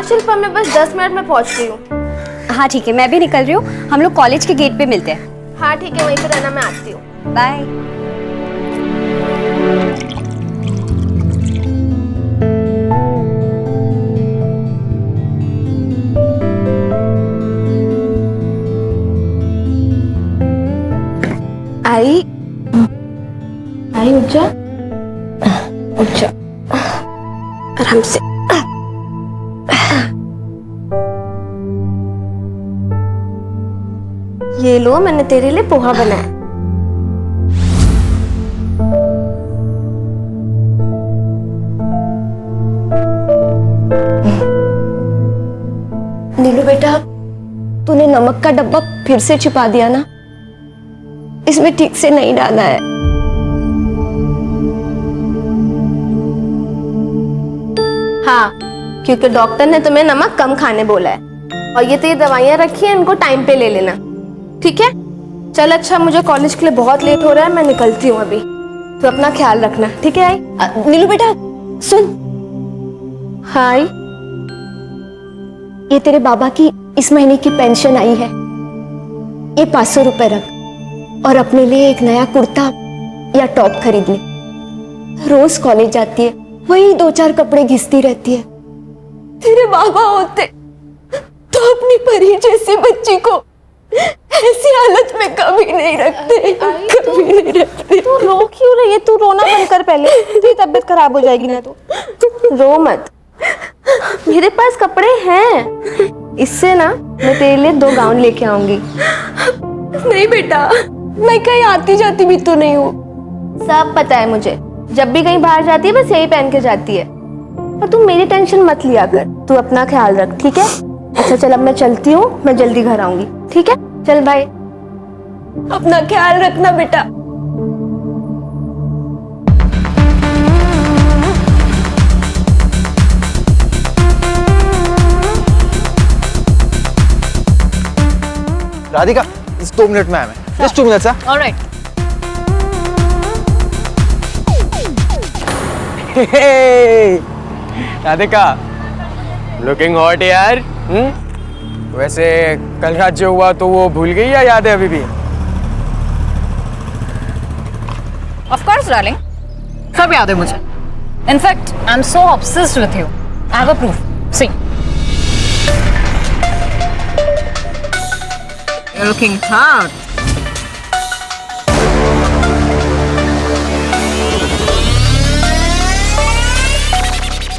हाँ शिल्पा, मैं बस 10 मिनट में पहुंच रही हूँ। हाँ ठीक है, मैं भी निकल रही हूँ। हम लोग कॉलेज के गेट पे मिलते हैं। हाँ ठीक है, वहीं पे रहना, मैं आती हूँ। बाय। आई आई, उठ जा, उठ जा आराम से। ये लो, मैंने तेरे लिए पोहा बनाया। नीलू बेटा, तूने नमक का डब्बा फिर से छिपा दिया ना, इसमें ठीक से नहीं डाला है। हाँ, क्योंकि डॉक्टर ने तुम्हें नमक कम खाने बोला है, और ये तेरी दवाइयाँ रखी हैं, इनको टाइम पे ले लेना, ठीक है? चल अच्छा, मुझे कॉलेज के लिए बहुत लेट हो रहा है, मैं निकलती हूँ अभी। तो अपना ख्याल रखना, ठीक है? आई नीलू बेटा सुन। हाय, ये तेरे बाबा की इस महीने की पेंशन आई है, ये 500 रुपए रख और अपने लिए एक नया कुर्ता या टॉप खरीद ले। रोज कॉलेज जाती है, वही 2-4 कपड़े घिसती रहती है। तेरे बाबा होते तो अपनी परी जैसी बच्ची को ऐसी हालत में कभी नहीं रखते, कभी नहीं रखते। तू रो क्यों रही है? तू रोना बंद कर पहले, तेरी तबीयत खराब हो जाएगी ना। तो रो मत, मेरे पास कपड़े हैं, इससे ना मैं तेरे लिए 2 गाउन लेके आऊंगी। नहीं बेटा, मैं कहीं आती जाती भी तो नहीं हूँ। सब पता है मुझे, जब भी कहीं बाहर जाती है बस यही पहन के जाती है। और तू मेरी टेंशन मत लिया कर, तू अपना ख्याल रख, ठीक है? अच्छा चल, अब मैं चलती हूँ, मैं जल्दी घर आऊंगी, ठीक है? चल बाय। अपना ख्याल रखना बेटा। राधिका, इस 2 मिनट में आया मैं। Just 2 minutes. Alright. Radhika, looking hot यार। वैसे कल रात जो हुआ तो वो भूल गई या याद है अभी भी? ऑफ कोर्स डार्लिंग, सब याद है मुझे। In fact I am so obsessed with you. I have a proof. See, you're looking hot.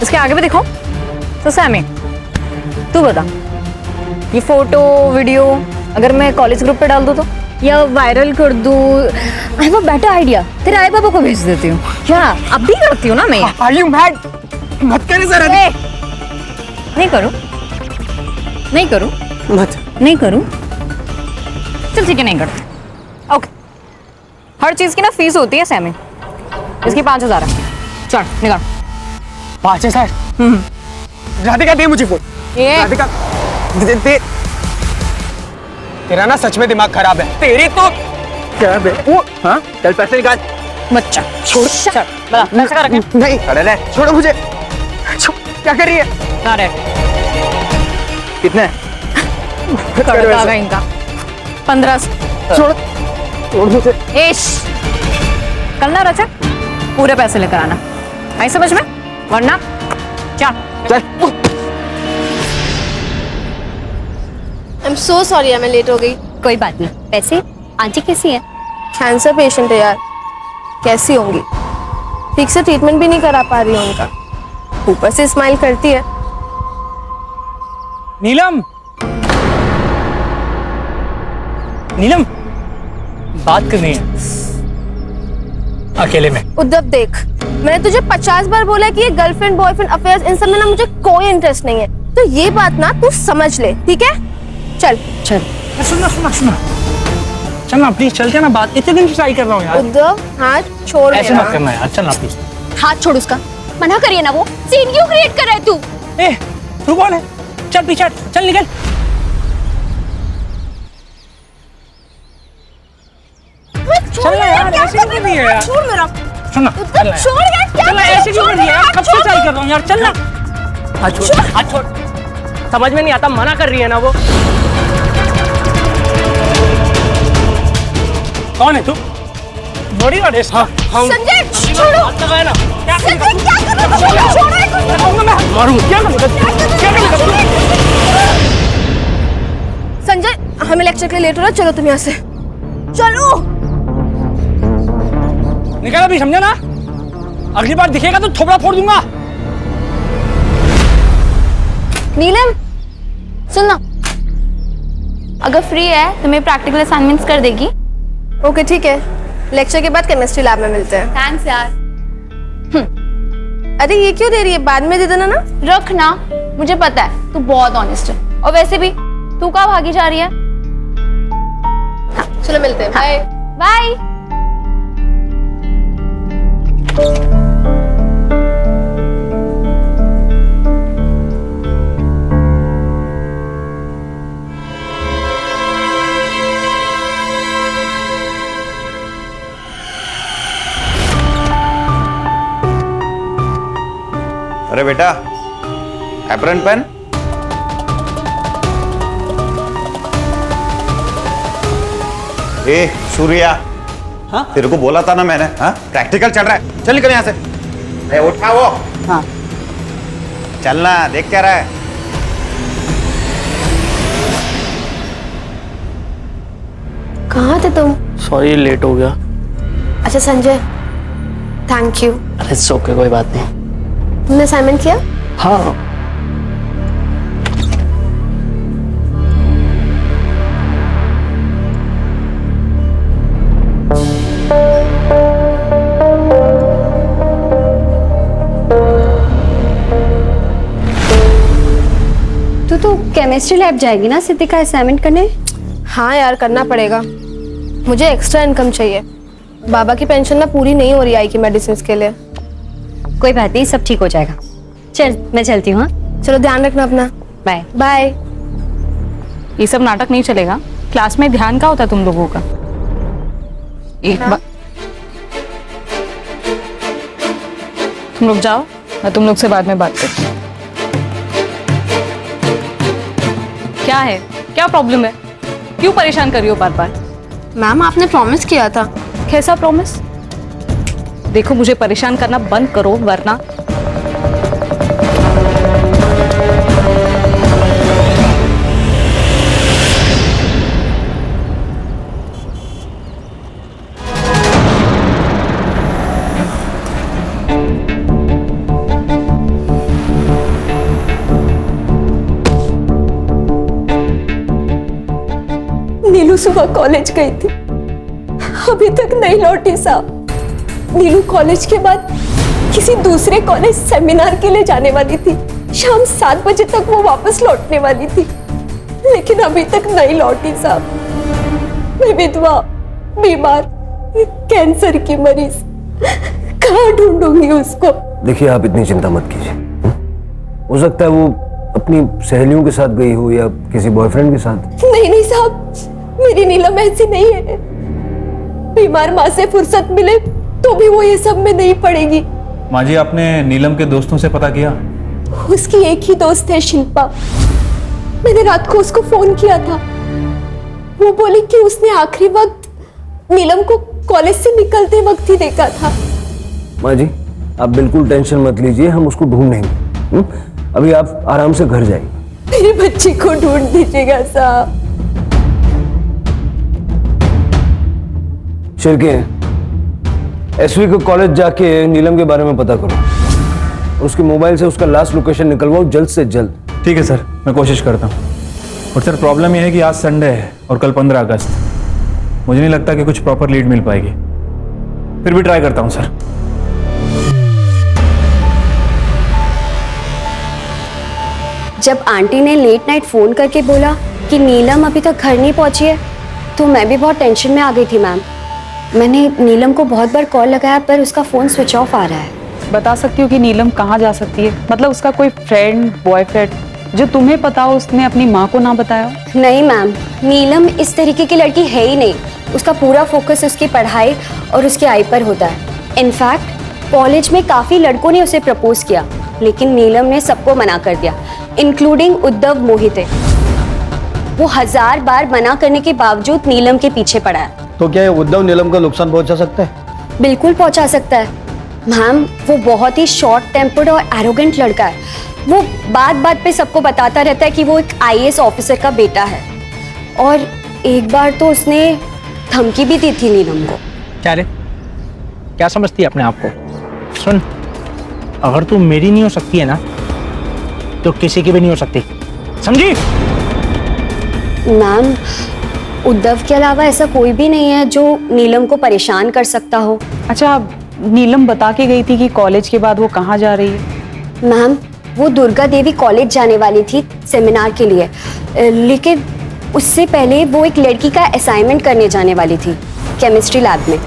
इसके आगे भी दिखो। तो सैमी, तू बता, ये फोटो वीडियो अगर मैं कॉलेज ग्रुप पे डाल दूँ तो, या वायरल कर दूँ? आई हैव अ बेटर आइडिया, तेरे आई पापा को भेज देती हूँ। क्या अब भी करती हूँ ना मैं? Are you mad? मत करे सर। नहीं करूँ, नहीं करूँ, मत। नहीं करूँ। चल ठीक है, नहीं करते। ओके, हर चीज की ना फीस होती है सैमी। इसकी 5000 है। चल निकाल। 5000? राधिका दे मुझे फोन। ये राधिका दे। तेरा ना सच में दिमाग खराब है। तेरी तो क्या बे? वो हाँ, चल पैसे निकाल। बच्चा छोड़। चल बता, पैसे का रखें? नहीं, अरे ले, छोड़ो मुझे। क्या कर रही है? अरे कितने? तड़का इनका 1500। छोड़ मुझे। एश, कल ना रचा पूरे पैसे लेकर आना, आई समझ में? वरना चल। आई एम सो सॉरी, मैं लेट हो गई। कोई बात नहीं। वैसे आंटी कैसी है? कैंसर पेशेंट है यार, कैसी होंगी? ठीक से ट्रीटमेंट भी नहीं करा पा रही हूँ उनका, ऊपर से स्माइल करती है। नीलम, नीलम, बात करनी है अकेले में। उद्धव देख, मैंने तुझे 50 बार बोला कि ये गर्लफ्रेंड बॉयफ्रेंड अफेयर्स, इन सब में ना मुझे कोई इंटरेस्ट नहीं है। तो ये बात ना तू समझ ले, ठीक है? चल चल। सुना चल ना प्लीज, चलते ना। बात इतने दिन से ट्राई कर रहा हूँ यार। उद्धव हाथ छोड़ ऐसे मेरा। मत करना यार, चल ना प्लीज। हाथ छोड़ उसका, मना करिए ना। वो सीन क्यों क्रिएट कर रहा है तू? ए, तू कौन है? चल पीछे हट, चल निकल। चल ना यार, ऐसे क्यों कर रही है यार? छोड़ मेरा। सुन ना, चल ना छोड़ यार, क्या चल ना, ऐसे क्यों कर रही है यार? कब से ट्राई कर रहा हूँ यार, चल ना। हाथ छोड़, हाथ छोड़। समझ में नहीं आता, मना कर रही है ना वो। कौन है तू? बड़ी गाड़ी। हाँ हाँ संजय छोड़ो। हाथ लगाया ना। क्या संजय क्या कर रहे हो? छोड़ो इसको। मैं मारूंगा। क्या करूंगा? संजय हमें लेक्चर के लिए लेट हो रहा है, चलो तुम यहाँ से चलो। निकल अभी, समझा ना? अगली बार दिखेगा तो थोबड़ा फोड़ दूंगा। नीलम सुनना, अगर फ्री है तो मेरे प्रैक्टिकल असाइनमेंट्स कर देगी? ओके ठीक है, लेक्चर के बाद केमिस्ट्री लैब में मिलते हैं। थैंक्स यार। अरे ये क्यों दे रही है, बाद में दे देना ना। रख ना, मुझे पता है तू बहुत ऑनेस्ट है, और वैसे भी तू कहाँ भागी जा रही है? हाँ, चलो मिलते हैं। Bye bye. अरे बेटा, एप्रन पेन। ए सूर्या, हाँ तेरे को बोला था ना मैंने, हाँ प्रैक्टिकल चल रहा है, चल निकल यहाँ से। ए उठा वो। हाँ चलना, देख क्या रहा है? कहाँ थे तुम? सॉरी लेट हो गया। अच्छा संजय, थैंक यू। अरे ओके, कोई बात नहीं। तुमने असाइनमेंट किया? हाँ तो केमिस्ट्री लैब जाएगी ना सिद्धि का असाइनमेंट करने? हाँ यार करना पड़ेगा, मुझे एक्स्ट्रा इनकम चाहिए। बाबा की पेंशन ना पूरी नहीं हो रही आई की मेडिसिन के लिए। कोई बात नहीं, सब ठीक हो जाएगा। चल मैं चलती हूँ। हाँ चलो ध्यान रखना अपना। Bye bye. ये सब नाटक नहीं चलेगा। क्लास में ध्यान का होता है तुम लोगों का? एक बार तुम लोग जाओ, मैं तुम लोग से बाद में बात करती हूँ। क्या है, क्या प्रॉब्लम है? क्यों परेशान कर रही हो बार बार? मैम आपने प्रॉमिस किया था। कैसा प्रॉमिस? देखो मुझे परेशान करना बंद करो वरना। नीलू सुबह कॉलेज गई थी, अभी तक नहीं लौटी साहब। नीलू कॉलेज के बाद किसी दूसरे कॉलेज सेमिनार के लिए जाने वाली थी। शाम 7 बजे तक वो वापस लौटने वाली थी, लेकिन अभी तक नहीं लौटी साहब। मैं विधवा, बीमार, कैंसर की मरीज, कहाँ ढूंढूंगी उसको? देखिए आप इतनी चिंता मत कीजिए। हो सकता है वो अपनी सहेलियों के साथ गई हो या किसी बॉयफ्रेंड के साथ। नहीं नहीं साहब, मेरी नीलम ऐसी नहीं है। बीमार माँ से फुर्सत मिले तो भी वो ये सब में नहीं पड़ेगी। माँ जी, आपने नीलम के दोस्तों से पता किया? उसकी एक ही दोस्त है शिल्पा। मैंने रात को उसको फोन किया था, वो बोली कि उसने आखिरी वक्त नीलम को कॉलेज से निकलते वक्त ही देखा था। माँ जी आप बिल्कुल टेंशन मत लीजिए, हम उसको ढूंढेंगे। अभी आप आराम से घर जाइए। मेरे बच्चे को ढूंढ दीजिएगा साहब। शिरके, एसवी को कॉलेज जाके नीलम के बारे में पता करो। उसके मोबाइल से उसका लास्ट लोकेशन निकलवाओ जल्द से जल्द। ठीक है सर, मैं कोशिश करता हूँ। और सर प्रॉब्लम यह है कि आज संडे है और कल 15 अगस्त। मुझे नहीं लगता कि कुछ प्रॉपर लीड मिल पाएगी, फिर भी ट्राई करता हूँ सर। जब आंटी ने लेट नाइट फोन करके बोला कि नीलम अभी तक घर नहीं पहुंची है, तो मैं भी बहुत टेंशन में आ गई थी मैम। मैंने नीलम को बहुत बार कॉल लगाया पर उसका फोन स्विच ऑफ आ रहा है। बता सकती हो कि नीलम कहाँ जा सकती है? मतलब उसका कोई फ्रेंड, बॉयफ्रेंड जो तुम्हें पता हो, उसने अपनी माँ को ना बताया हो? नहीं मैम, नीलम इस तरीके की लड़की है ही नहीं। उसका पूरा फोकस उसकी पढ़ाई और उसके आई पर होता है। इनफैक्ट कॉलेज में काफी लड़कों ने उसे प्रपोज किया, लेकिन नीलम ने सबको मना कर दिया। इंक्लूडिंग उद्धव मोहिते। वो 1000 बार मना करने के बावजूद नीलम के पीछे पड़ा है। तो क्या ये उद्धव नीलम का नुकसान पहुंचा सकता है? बिल्कुल पहुंचा सकता है मैम। वो बहुत ही शॉर्ट टेम्पर्ड और एरोगेंट लड़का है। वो बात बात पे सबको बताता रहता है कि वो एक IAS ऑफिसर का बेटा है, और एक बार तो उसने धमकी भी दी थी नीलम को। क्या रे, क्या समझती है अपने आप को? सुन, अगर तू मेरी नहीं हो सकती है ना, तो किसी की भी नहीं हो सकती, समझी? मैम, उद्धव के अलावा ऐसा कोई भी नहीं है जो नीलम को परेशान कर सकता हो। अच्छा, नीलम बता के गई थी कि कॉलेज के बाद वो कहाँ जा रही है? मैम, वो दुर्गा देवी कॉलेज जाने वाली थी सेमिनार के लिए, लेकिन उससे पहले वो एक लड़की का असाइनमेंट करने जाने वाली थी केमिस्ट्री लैब में।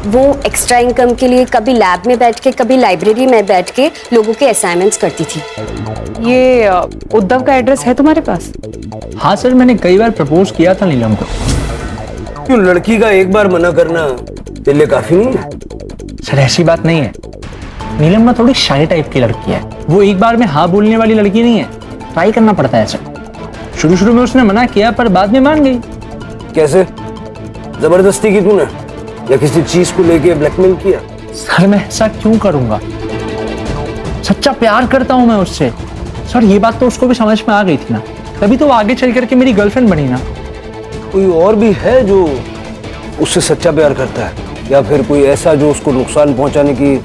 वो एक्स्ट्रा इनकम के लिए कभी लैब में बैठ के कभी लाइब्रेरी में बैठ के लोगों के असाइनमेंट्स करती थी। ये उद्धव का एड्रेस है तुम्हारे पास? हाँ सर, मैंने कई बार प्रपोज किया था नीलम को। क्यों, लड़की का एक बार मना करना तेरे लिए काफी नहीं है? सर ऐसी बात नहीं है, नीलम ना थोड़ी शाय टाइप की लड़की है। वो एक बार में हाँ बोलने वाली लड़की नहीं है, ट्राई करना पड़ता है सर। शुरू शुरू में उसने मना किया पर बाद में मान गई। कैसे? जबरदस्ती की तूने या किसी चीज को लेके ब्लैकमेल किया? सर मैं ऐसा क्यों करूंगा, सच्चा प्यार करता हूं मैं उससे। सर ये बात तो उसको भी समझ में आ गई थी ना, तभी तो वो आगे चल करके मेरी गर्लफ्रेंड बनी ना। कोई और भी है जो उससे सच्चा प्यार करता है, या फिर कोई ऐसा जो उसको नुकसान पहुंचाने की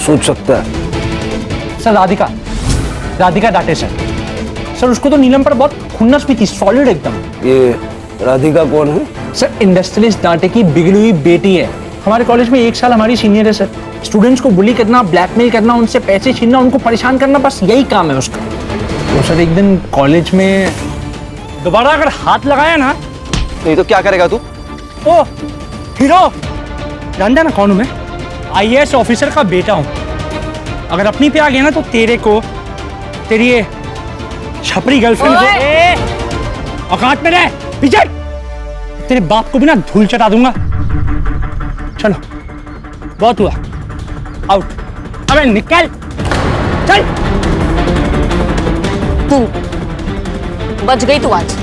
सोच सकता है? सर राधिका डाटे सर उसको तो नीलम पर बहुत खुन्नस भी थी, सॉलिड एकदम। ये राधिका कौन है? सर इंडस्ट्रियलिस्ट डाटे की बिगड़ी हुई बेटी है। हमारे कॉलेज में 1 साल हमारी सीनियर है सर। स्टूडेंट्स को बुली करना, ब्लैकमेल करना, उनसे पैसे छीनना, उनको परेशान करना, बस यही काम है उसका। तो सर एक दिन कॉलेज में दोबारा अगर हाथ लगाया ना, नहीं तो क्या करेगा तू? ओ हीरो, जानता ना कौन हूं मैं? IAS ऑफिसर का बेटा हूं। अगर अपनी पे आ गया ना तो तेरे को, तेरी ये छपरी गर्लफ्रेंड को औकात में रह पीछे, तेरे बाप को भी ना धूल चटा दूंगा। चलो बहुत हुआ, आउट। अबे निकल, चल। तू बच गई, तू आज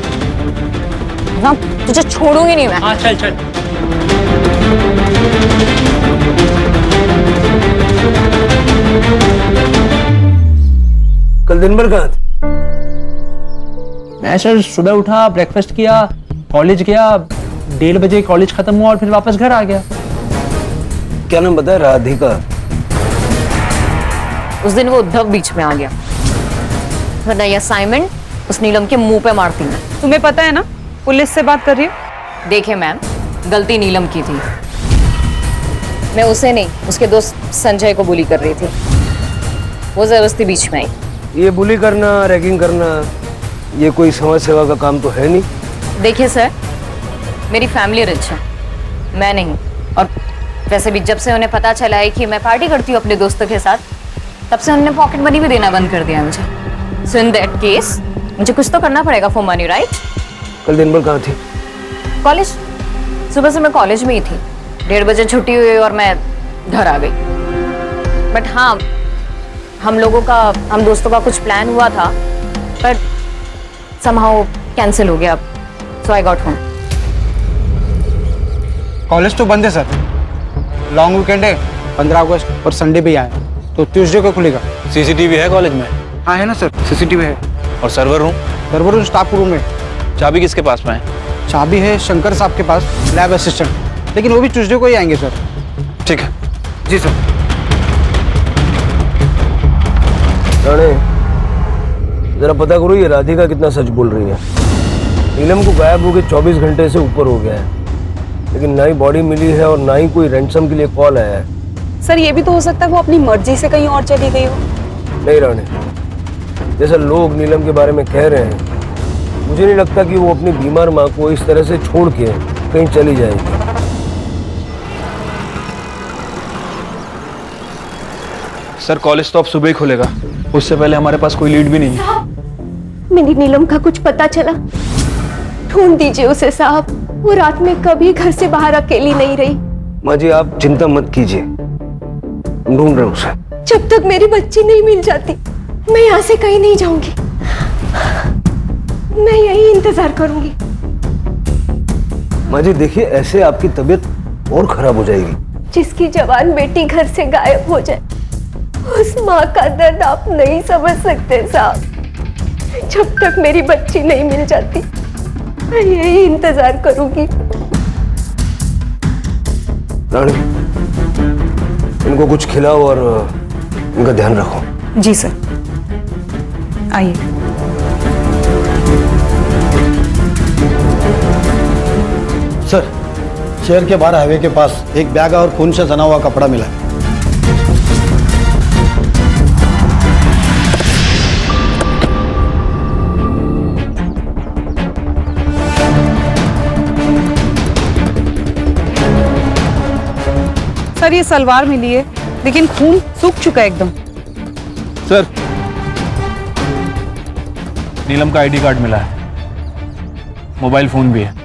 ना, तुझे छोड़ूंगी नहीं मैं। हाँ चल चल। कल दिन भर कहाँ थे? मैं सर सुबह उठा, ब्रेकफास्ट किया, कॉलेज गया, 1:30 बजे कॉलेज खत्म हुआ और फिर वापस घर आ गया। क्या नाम बताया? राधिका। उस दिन वो उद्धव बीच में आ गया, वरना ये असाइनमेंट उस नीलम के मुंह पे मारती मैं। तुम्हें पता है ना पुलिस से बात कर रही हो? देखिए मैम, गलती नीलम की थी, मैं उसे नहीं उसके दोस्त संजय को बुली कर रही थी। वो जबरदस्ती बीच में आई। ये बुली करना, रैगिंग करना, ये कोई समाज सेवा का काम तो है नहीं। देखिए सर, मेरी फैमिली रिच है, मैं नहीं। और वैसे भी जब से उन्हें पता चला है कि मैं पार्टी करती हूँ अपने दोस्तों के साथ, तब से उन्होंने पॉकेट मनी भी देना बंद कर दिया मुझे। सो इन दैट केस मुझे कुछ तो करना पड़ेगा फॉर मनी, राइट? कल दिन भर कहाँ थी? कॉलेज। सुबह से मैं कॉलेज में ही थी। 1:30 बजे छुट्टी हुई और मैं घर आ गई। बट हाँ, हम दोस्तों का कुछ प्लान हुआ था, बट समहाउ कैंसिल हो गया। सो आई गॉट होम। कॉलेज तो बंद है सर, लॉन्ग वीकेंड है, 15 अगस्त और संडे भी आए, तो ट्यूसडे को खुलेगा। सीसीटीवी है कॉलेज में? हाँ है ना सर, सीसीटीवी है। और सर्वर रूम? स्टाफ रूम में। चाबी किसके पास में है? चाबी है शंकर साहब के पास, लैब असिस्टेंट, लेकिन वो भी ट्यूसडे को ही आएंगे सर। ठीक है। जी सर। राणे, जरा पता करो ये राधिका कितना सच बोल रही है। नीलम को गायब होके 24 घंटे से ऊपर हो गया है, लेकिन ना ही बॉडी मिली है और ना ही कोई रैंसम के लिए कॉल आया है। सर ये भी तो हो सकता है वो अपनी मर्जी से कहीं और चली गई हो। नहीं राणे, जैसा लोग नीलम के बारे में कह रहे हैं, मुझे नहीं लगता कि वो अपनी बीमार माँ को इस तरह से छोड़ के कहीं चली जाएगी। सर कॉलेज तो अब सुबह ही खुलेगा, उससे पहले हमारे पास कोई लीड भी नहीं है। मेरी नीलम का कुछ पता चला? ढूंढ दीजिए उसे साहब, वो रात में कभी घर से बाहर अकेली नहीं रही। माँ जी आप चिंता मत कीजिए, ढूंढ रहे उसे। जब तक मेरी बच्ची नहीं मिल जाती मैं यहाँ से कहीं नहीं जाऊंगी। मैं यही इंतजार करूंगी। माँ जी देखिए, ऐसे आपकी तबीयत और खराब हो जाएगी। जिसकी जवान बेटी घर से गायब हो जाए, उस माँ का दर्द आप नहीं समझ सकते साहब। जब तक मेरी बच्ची नहीं मिल जाती, मैं यही इंतजार करूंगी। रानी, इनको कुछ खिलाओ और इनका ध्यान रखो। जी सर, आइए। सर, शहर के बाहर हाईवे के पास एक बैग और खून से सना हुआ कपड़ा मिला है। सर ये सलवार मिली है, लेकिन खून सूख चुका है एकदम। सर, नीलम का आईडी कार्ड मिला है, मोबाइल फोन भी है।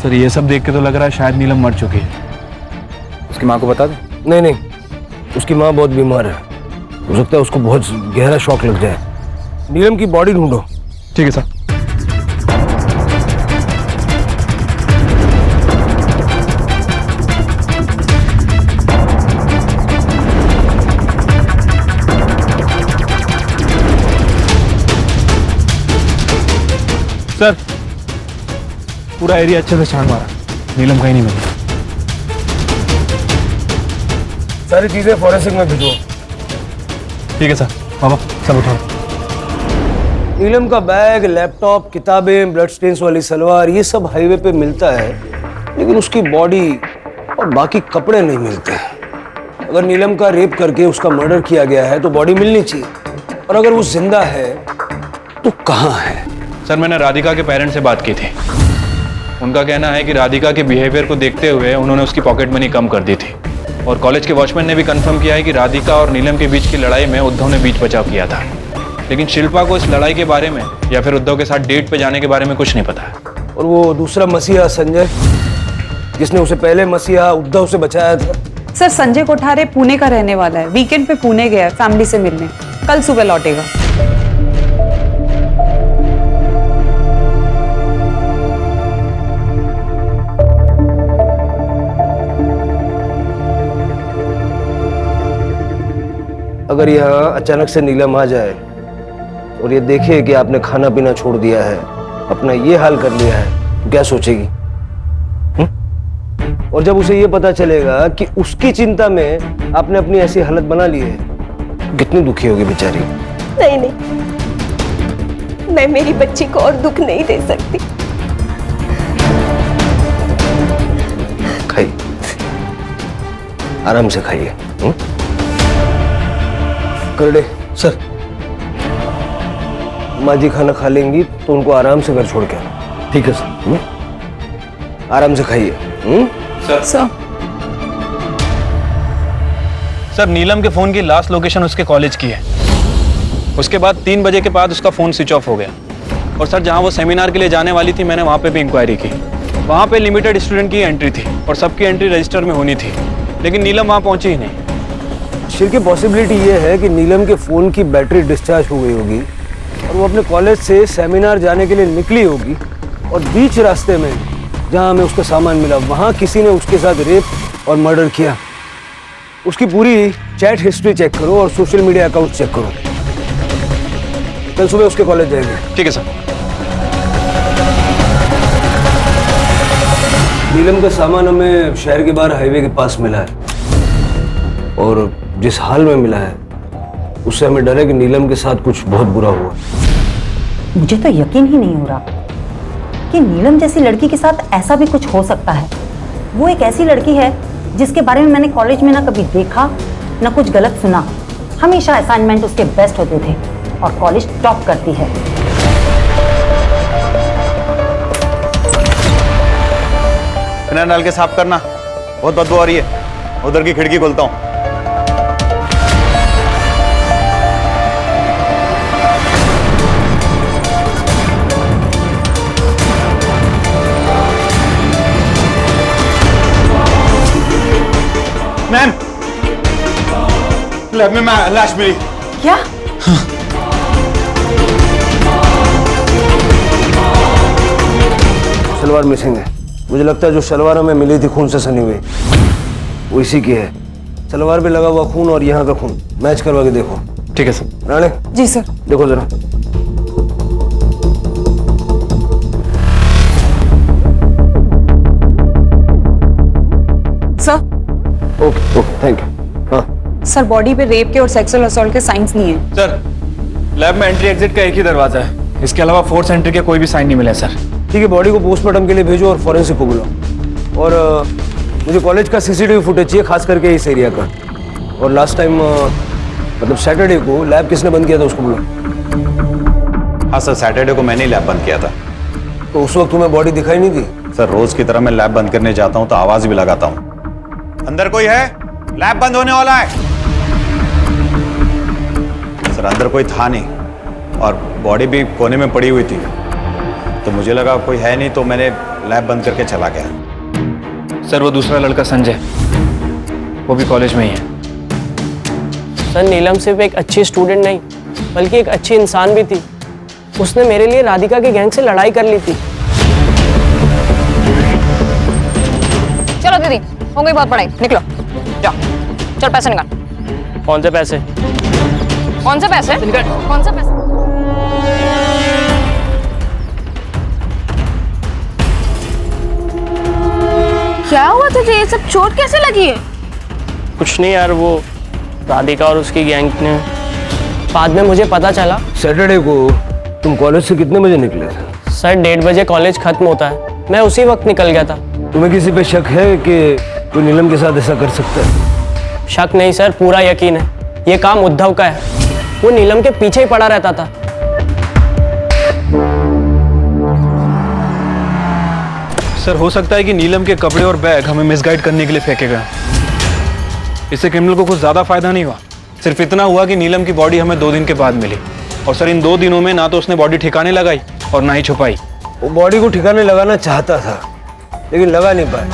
सर ये सब देख के तो लग रहा है शायद नीलम मर चुकी है। उसकी माँ को बता दे। नहीं नहीं, उसकी माँ बहुत बीमार है, हो सकता है उसको बहुत गहरा शॉक लग जाए। नीलम की बॉडी ढूंढो। ठीक है सर। सर पूरा एरिया अच्छे से छान मारा, नीलम कहीं नहीं मिली। सारी चीजें फॉरेंसिक में भिजो। ठीक है सर। बाबा सब उठाओ। नीलम का बैग, लैपटॉप, किताबें, ब्लड स्टेन्स वाली सलवार, ये सब हाईवे पे मिलता है, लेकिन उसकी बॉडी और बाकी कपड़े नहीं मिलते। अगर नीलम का रेप करके उसका मर्डर किया गया है तो बॉडी मिलनी चाहिए, और अगर वो जिंदा है तो कहाँ है? सर मैंने राधिका के पेरेंट्स से बात की थी। उनका कहना है कि राधिका के बिहेवियर को देखते हुए उन्होंने उसकी पॉकेट मनी कम कर दी थी, और कॉलेज के वॉचमैन ने भी कंफर्म किया है कि राधिका और नीलम के बीच की लड़ाई में उद्धव ने बीच बचाव किया था। लेकिन शिल्पा को इस लड़ाई के बारे में या फिर उद्धव के साथ डेट पे जाने के बारे में कुछ नहीं पता है। और वो दूसरा मसीहा संजय, जिसने उसे पहले मसीहा उद्धव से बचाया था? सर संजय कोठारे पुणे का रहने वाला है, वीकेंड पे पुणे गया है फैमिली से मिलने, कल सुबह लौटेगा। अगर यहाँ अचानक से नीलम आ जाए और ये देखे कि आपने खाना पीना छोड़ दिया है, अपना ये हाल कर लिया है, तो क्या सोचेगी? और जब उसे ये पता चलेगा कि उसकी चिंता में आपने अपनी ऐसी हालत बना ली है, तो कितनी दुखी होगी बेचारी। नहीं नहीं, मैं मेरी बच्ची को और दुख नहीं दे सकती। खाइए, आराम से खाइए। करडे सर, माँ जी खाना खा लेंगी तो उनको आराम से घर छोड़ के आना। ठीक है सर। आराम से खाइए। सर सर नीलम के फोन की लास्ट लोकेशन उसके कॉलेज की है। उसके बाद 3 बजे के बाद उसका फोन स्विच ऑफ हो गया। और सर जहां वो सेमिनार के लिए जाने वाली थी, मैंने वहां पे भी इंक्वायरी की। वहां पे लिमिटेड स्टूडेंट की एंट्री थी और सबकी एंट्री रजिस्टर में होनी थी, लेकिन नीलम वहां पहुंची ही नहीं। शिर की पॉसिबिलिटी ये है कि नीलम के फोन की बैटरी डिस्चार्ज हो गई होगी और वो अपने कॉलेज से सेमिनार जाने के लिए निकली होगी, और बीच रास्ते में जहां हमें उसका सामान मिला, वहां किसी ने उसके साथ रेप और मर्डर किया। उसकी पूरी चैट हिस्ट्री चेक करो और सोशल मीडिया अकाउंट चेक करो। कल सुबह उसके कॉलेज जाएंगे। ठीक है सर। नीलम का सामान हमें शहर के बाहर हाईवे के पास मिला है, और जिस हाल में मिला है उससे हमें डर है कि नीलम के साथ कुछ बहुत बुरा हुआ। मुझे तो यकीन ही नहीं हो रहा कि नीलम जैसी लड़की के साथ ऐसा भी कुछ हो सकता है। वो एक ऐसी लड़की है जिसके बारे में मैंने कॉलेज में ना कभी देखा ना कुछ गलत सुना। हमेशा असाइनमेंट उसके बेस्ट होते थे और कॉलेज टॉप करती है। बिना नल के साफ करना, बहुत बदबू आ रही है। उधर की खिड़की खोलता हूँ। मैम, लैब में लाश मिली। क्या? शलवार मिसिंग है। मुझे लगता है जो शलवार हमें मिली थी खून से सनी हुई, वो इसी की है। सलवार पे लगा हुआ खून और यहाँ का खून मैच करवा के देखो। ठीक है सर। राणे। जी सर। देखो जरा। Sir. Okay okay thank you. हाँ सर, बॉडी पे रेप के और सेक्सुअल असॉल्ट के साइंस नहीं है। सर, लैब में एंट्री एग्जिट का एक ही दरवाजा है, इसके अलावा फोर्स एंट्री के कोई भी साइन नहीं मिले सर। ठीक है, बॉडी को पोस्टमार्टम के लिए भेजो और फॉरेंसिक को बुलाओ। और मुझे कॉलेज का सीसीटीवी फुटेज चाहिए, खास करके इस एरिया का। और लास्ट टाइम मतलब सैटरडे को लैब किसने बंद किया था उसको बुलाओ। हाँ सर, सैटरडे को मैंने ही लैब बंद किया था। तो उस वक्त तुम्हें बॉडी दिखाई नहीं दी? सर, रोज की तरह मैं लैब बंद करने जाता हूँ तो आवाज भी लगाता हूँ, अंदर कोई है, लैब बंद होने वाला है। सर, अंदर कोई था नहीं और बॉडी भी कोने में पड़ी हुई थी, तो मुझे लगा कोई है नहीं, तो मैंने लैब बंद करके चला गया। सर, वो दूसरा लड़का संजय, वो भी कॉलेज में ही है। सर, नीलम सिर्फ एक अच्छी स्टूडेंट नहीं बल्कि एक अच्छी इंसान भी थी। उसने मेरे लिए राधिका के गैंग से लड़ाई कर ली थी। चलो दीदी, हो गई बहुत पढ़ाई, निकलो जाओ। चल पैसे निकाल। कौन से पैसे? कौन से पैसे? कौन से पैसे? क्या हुआ तुझे? ये सब चोट कैसे लगी है? कुछ नहीं यार, वो राधिका और उसकी गैंग ने, बाद में मुझे पता चला। सैटरडे को तुम कॉलेज से कितने बजे निकले थे? सर, 1:30 बजे कॉलेज खत्म होता है, मैं उसी वक्त निकल गया था। तुम्हें किसी पे शक है कि कोई नीलम के साथ ऐसा कर सकता है? शक नहीं सर, पूरा यकीन है। ये काम उद्धव का है, वो नीलम के पीछे ही पड़ा रहता था। सर, हो सकता है कि नीलम के कपड़े और बैग हमें मिसगाइड करने के लिए फेंके गए। इससे क्रिमिनल को कुछ ज्यादा फायदा नहीं हुआ, सिर्फ इतना हुआ कि नीलम की बॉडी हमें 2 दिन के बाद मिली। और सर, इन 2 दिनों में ना तो उसने बॉडी ठिकाने लगाई और ना ही छुपाई। वो बॉडी को ठिकाने लगाना चाहता था लेकिन लगा नहीं पाया।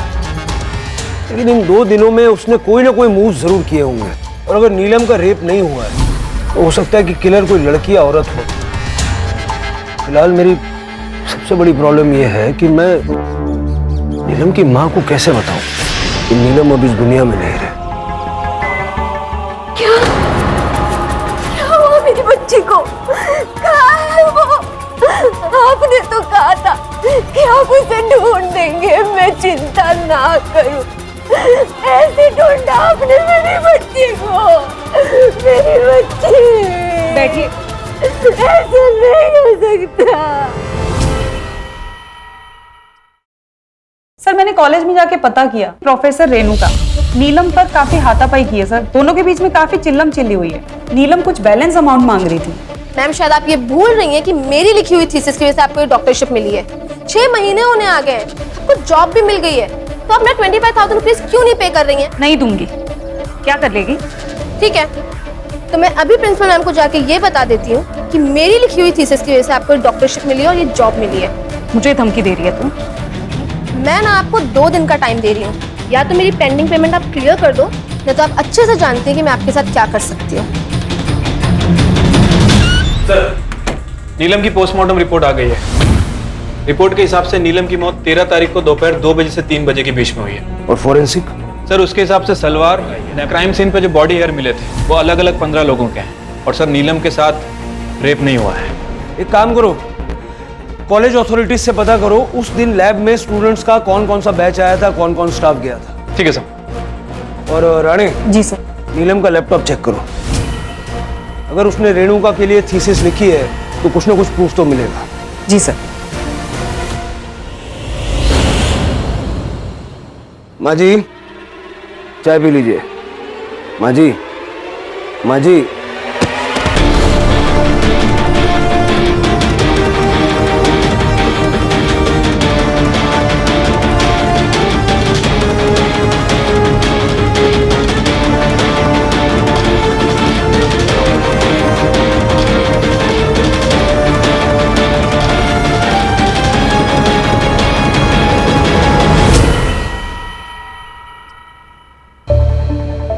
लेकिन इन 2 दिनों में उसने कोई ना कोई मूव जरूर किए होंगे। और अगर नीलम का रेप नहीं हुआ है तो हो सकता है कि किलर कोई लड़की या औरत हो। फिलहाल मेरी सबसे बड़ी प्रॉब्लम यह है कि मैं नीलम की माँ को कैसे बताऊं कि नीलम अब इस दुनिया में नहीं रहे। क्या हुआ मेरी बच्ची को? कहाँ है वो? आपने तो कहा था कि आप उसे ढूंढ देंगे, मैं चिंता ना करूं। ऐसे ढूंढा आपने मेरी बच्ची को। मेरी बच्ची, बैठिए। ऐसे नहीं हो सकता। सर, मैंने कॉलेज में जाके पता किया, प्रोफेसर रेणुका नीलम पर काफी हाथापाई की है सर। दोनों के बीच में काफी चिल्लम चिल्ली हुई है। नीलम कुछ बैलेंस अमाउंट मांग रही थी। मैम, शायद आप ये भूल रही हैं कि मेरी लिखी हुई थीसिस की वजह से आपको ये डॉक्टरशिप मिली है। 6 महीने होने आ गए हैं, आपको जॉब भी मिल गई है, तो आप ना 25,000 रुपीज क्यों नहीं पे कर रही हैं? नहीं दूंगी। क्या कर लेगी? ठीक है, तो मैं अभी प्रिंसिपल मैम को जाके ये बता देती हूँ कि मेरी लिखी हुई थीसिस की वजह से आपको डॉक्टरशिप मिली है और ये जॉब मिली है। मुझे धमकी दे रही है तू? मैं ना आपको 2 दिन का टाइम दे रही हूँ, या तो मेरी पेंडिंग पेमेंट आप क्लियर कर दो, या तो आप अच्छे से जानती हैं कि मैं आपके साथ क्या कर सकती हूँ। सर, नीलम की पोस्टमार्टम रिपोर्ट आ गई है। रिपोर्ट के हिसाब से नीलम की मौत 13 तारीख को दोपहर 2 बजे से 3 बजे के बीच में हुई है। और फोरेंसिक? सर, उसके हिसाब से सलवार क्राइम सीन पे जो बॉडी हेयर मिले थे वो अलग अलग 15 लोगों के हैं। और सर, नीलम के साथ रेप नहीं हुआ है। एक काम करो, कॉलेज अथॉरिटीज से पता करो उस दिन लैब में स्टूडेंट्स का कौन कौन सा बैच आया था, कौन कौन स्टाफ गया था। ठीक है सर। और राणे। जी सर। नीलम का लैपटॉप चेक करो, अगर उसने रेणुका के लिए थीसिस लिखी है तो कुछ ना कुछ प्रूफ तो मिलेगा। जी सर। माँ जी, चाय पी लीजिए। माँ जी, माँ जी।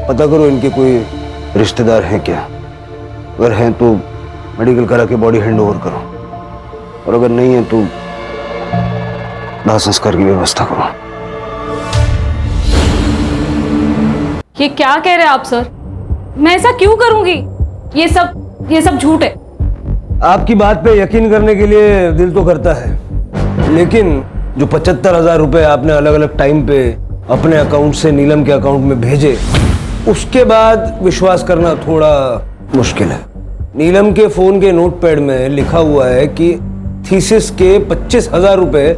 पता करो इनके कोई रिश्तेदार हैं क्या। अगर हैं तो मेडिकल करा के बॉडी हैंड ओवर करो, और अगर नहीं है तो दाह संस्कार की व्यवस्था करो। ये क्या कह रहे हैं आप सर? मैं ऐसा क्यों करूंगी? ये सब झूठ है। आपकी बात पे यकीन करने के लिए दिल तो करता है, लेकिन जो 75,000 रुपए आपने अलग अलग टाइम पे अपने अकाउंट से नीलम के अकाउंट में भेजे, उसके बाद विश्वास करना थोड़ा मुश्किल है। नीलम के फोन के नोटपैड में लिखा हुआ है कि थीसिस के 25,000 रुपए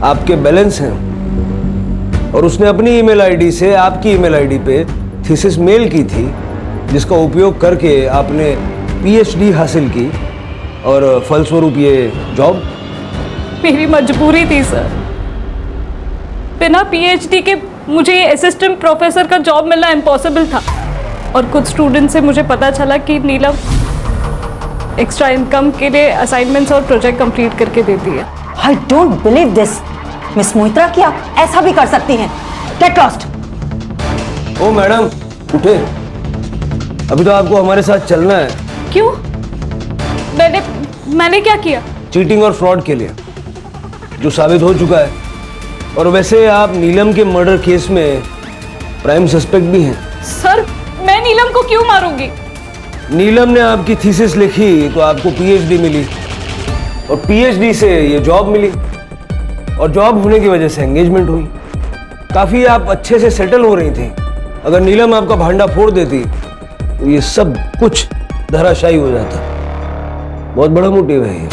आपके बैलेंस हैं और उसने अपनी ईमेल आईडी से आपकी ईमेल आईडी पे थीसिस मेल की थी, जिसका उपयोग करके आपने पीएचडी हासिल की और फलस्वरूप ये जॉब। मेरी मजबूरी थी सर। बिना पीएचडी के मुझे ये असिस्टेंट प्रोफेसर का जॉब मिलना इम्पॉसिबल था और कुछ स्टूडेंट से मुझे पता चला कि नीलम एक्स्ट्रा इनकम के लिए असाइनमेंट्स और प्रोजेक्ट कंप्लीट करके देती है। I don't believe this. Miss Moitra, क्या ऐसा भी कर सकती हैं? Get lost. ओ मैडम उठे, अभी तो आपको हमारे साथ चलना है। क्यों? मैंने क्या किया? चीटिंग और फ्रॉड के लिए, जो साबित हो चुका है। और वैसे आप नीलम के मर्डर केस में प्राइम सस्पेक्ट भी हैं। सर, मैं नीलम को क्यों मारूंगी? नीलम ने आपकी थीसिस लिखी तो आपको पीएचडी मिली और पीएचडी से ये जॉब मिली और जॉब होने की वजह से एंगेजमेंट हुई। काफी आप अच्छे से सेटल हो रही थी। अगर नीलम आपका भांडा फोड़ देती तो ये सब कुछ धराशायी हो जाता। बहुत बड़ा मोटिव है ये।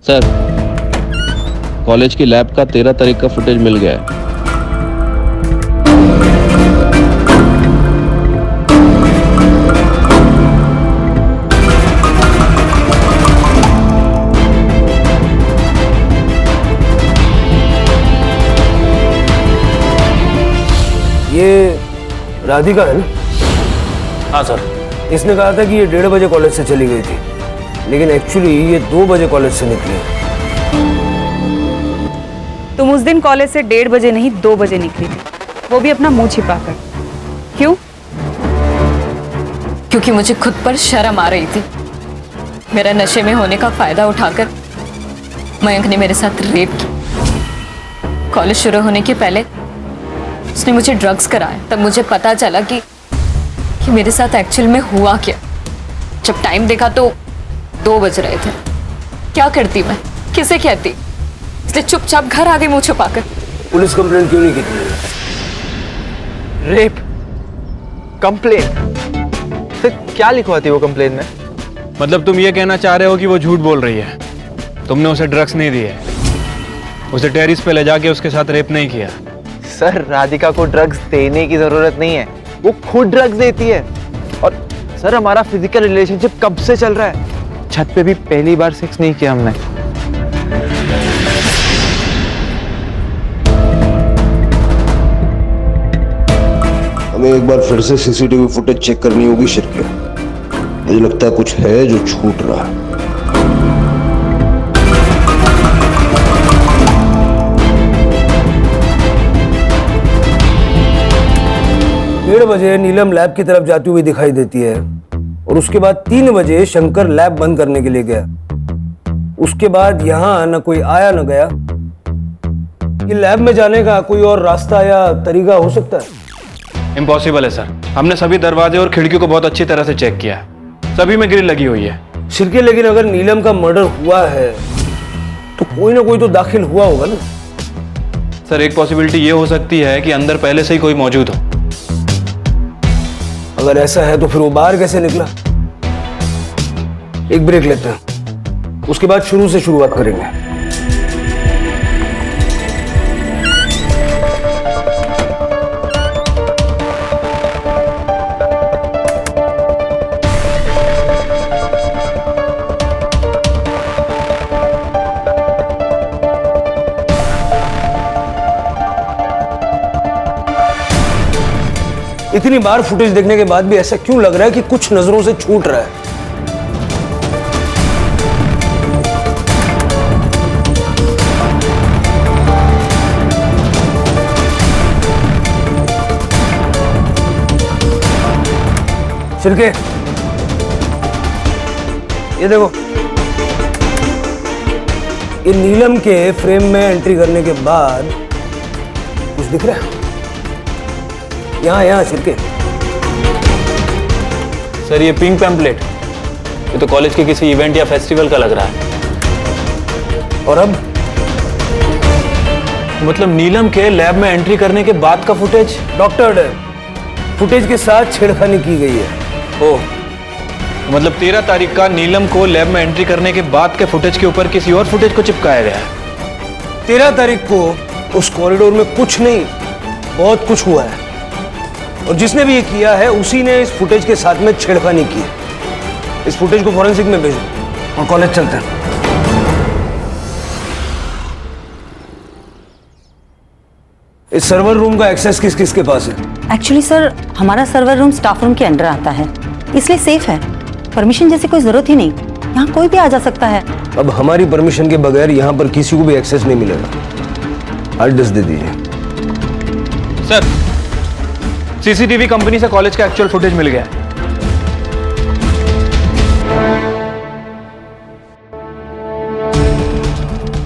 सर, कॉलेज की लैब का 13 तारीख का फुटेज मिल गया है। ये राधिका है ना? हाँ सर। इसने कहा था कि ये 1:30 बजे कॉलेज से चली गई थी, लेकिन एक्चुअली ये 2 बजे कॉलेज से निकली। तुम उस दिन कॉलेज से 1:30 बजे नहीं 2 बजे निकली थी, वो भी अपना मुंह छिपाकर। क्यों? क्योंकि मुझे खुद पर शर्म आ रही थी। मेरा नशे में होने का फायदा उठाकर मयंक ने मेरे साथ रेप की। कॉलेज शुरू होने के पहले उसने मुझे ड्रग्स कराया। तब मुझे पता चला कि मेरे साथ एक्चुअल में हुआ क्या। जब टाइम देखा तो 2 बज रहे थे। क्या करती मैं, किसे कहती? इसलिए चुपचाप घर आ गई मुंह छुपाकर। पुलिस कंप्लेंट क्यों नहीं की तुमने? Rape complain? तो क्या लिखवा थी वो कंप्लेन में? मतलब तुम ये कहना चाह रहे हो कि वो झूठ बोल रही है? तुमने उसे ड्रग्स नहीं दिए, उसे टेरिस पे ले जाके उसके साथ रेप नहीं किया? सर, राधिका को ड्रग्स देने की जरूरत नहीं है, वो खुद ड्रग्स देती है। और सर, हमारा फिजिकल रिलेशनशिप कब से चल रहा है? छत पे भी पहली बार सेक्स नहीं किया हमने। हमें एक बार फिर से सीसीटीवी फुटेज चेक करनी होगी शिरके। मुझे लगता है कुछ है जो छूट रहा है। डेढ़ बजे नीलम लैब की तरफ जाती हुई दिखाई देती है और उसके बाद 3 बजे शंकर लैब बंद करने के लिए गया। उसके बाद यहाँ न कोई आया न गया। ये लैब में जाने का कोई और रास्ता या तरीका हो सकता है? इम्पॉसिबल है सर। हमने सभी दरवाजे और खिड़कियों को बहुत अच्छी तरह से चेक किया है, सभी में ग्रिल लगी हुई है। शिरके, लेकिन अगर नीलम का मर्डर हुआ है तो कोई ना कोई तो दाखिल हुआ होगा ना? सर, एक पॉसिबिलिटी ये हो सकती है कि अंदर पहले से ही कोई मौजूद हो। अगर ऐसा है तो फिर वो बाहर कैसे निकला? एक ब्रेक लेते हैं, उसके बाद शुरू से शुरुआत करेंगे। इतनी बार फुटेज देखने के बाद भी ऐसा क्यों लग रहा है कि कुछ नजरों से छूट रहा है? शिरके, ये देखो, ये नीलम के फ्रेम में एंट्री करने के बाद कुछ दिख रहा है? यहाँ छिड़के। सर ये पिंक पैम्पलेट, ये तो कॉलेज के किसी इवेंट या फेस्टिवल का लग रहा है। और अब मतलब नीलम के लैब में एंट्री करने के बाद का फुटेज? डॉक्टर फुटेज के साथ छेड़खानी की गई है। ओह, मतलब 13 तारीख का नीलम को लैब में एंट्री करने के बाद के फुटेज के ऊपर किसी और फुटेज को चिपकाया गया है। 13 तारीख को उस कॉरिडोर में कुछ नहीं, बहुत कुछ हुआ है, और जिसने भी ये किया है उसी ने इस फुटेज के साथ में छेड़खानी की है। इस फुटेज को फॉरेंसिक में भेजो और कॉलेज चलते हैं। इस सर्वर रूम का एक्सेस किस किस के पास है? एक्चुअली सर, हमारा सर्वर रूम स्टाफ रूम के अंडर आता है, इसलिए सेफ है। परमिशन जैसी कोई जरूरत ही नहीं, यहाँ कोई भी आ जा सकता है। अब हमारी परमिशन के बगैर यहाँ पर किसी को भी एक्सेस नहीं मिलेगा। एड्रेस दे दीजिए। सर, सीसीटीवी कंपनी से कॉलेज का एक्चुअल फुटेज मिल गया है।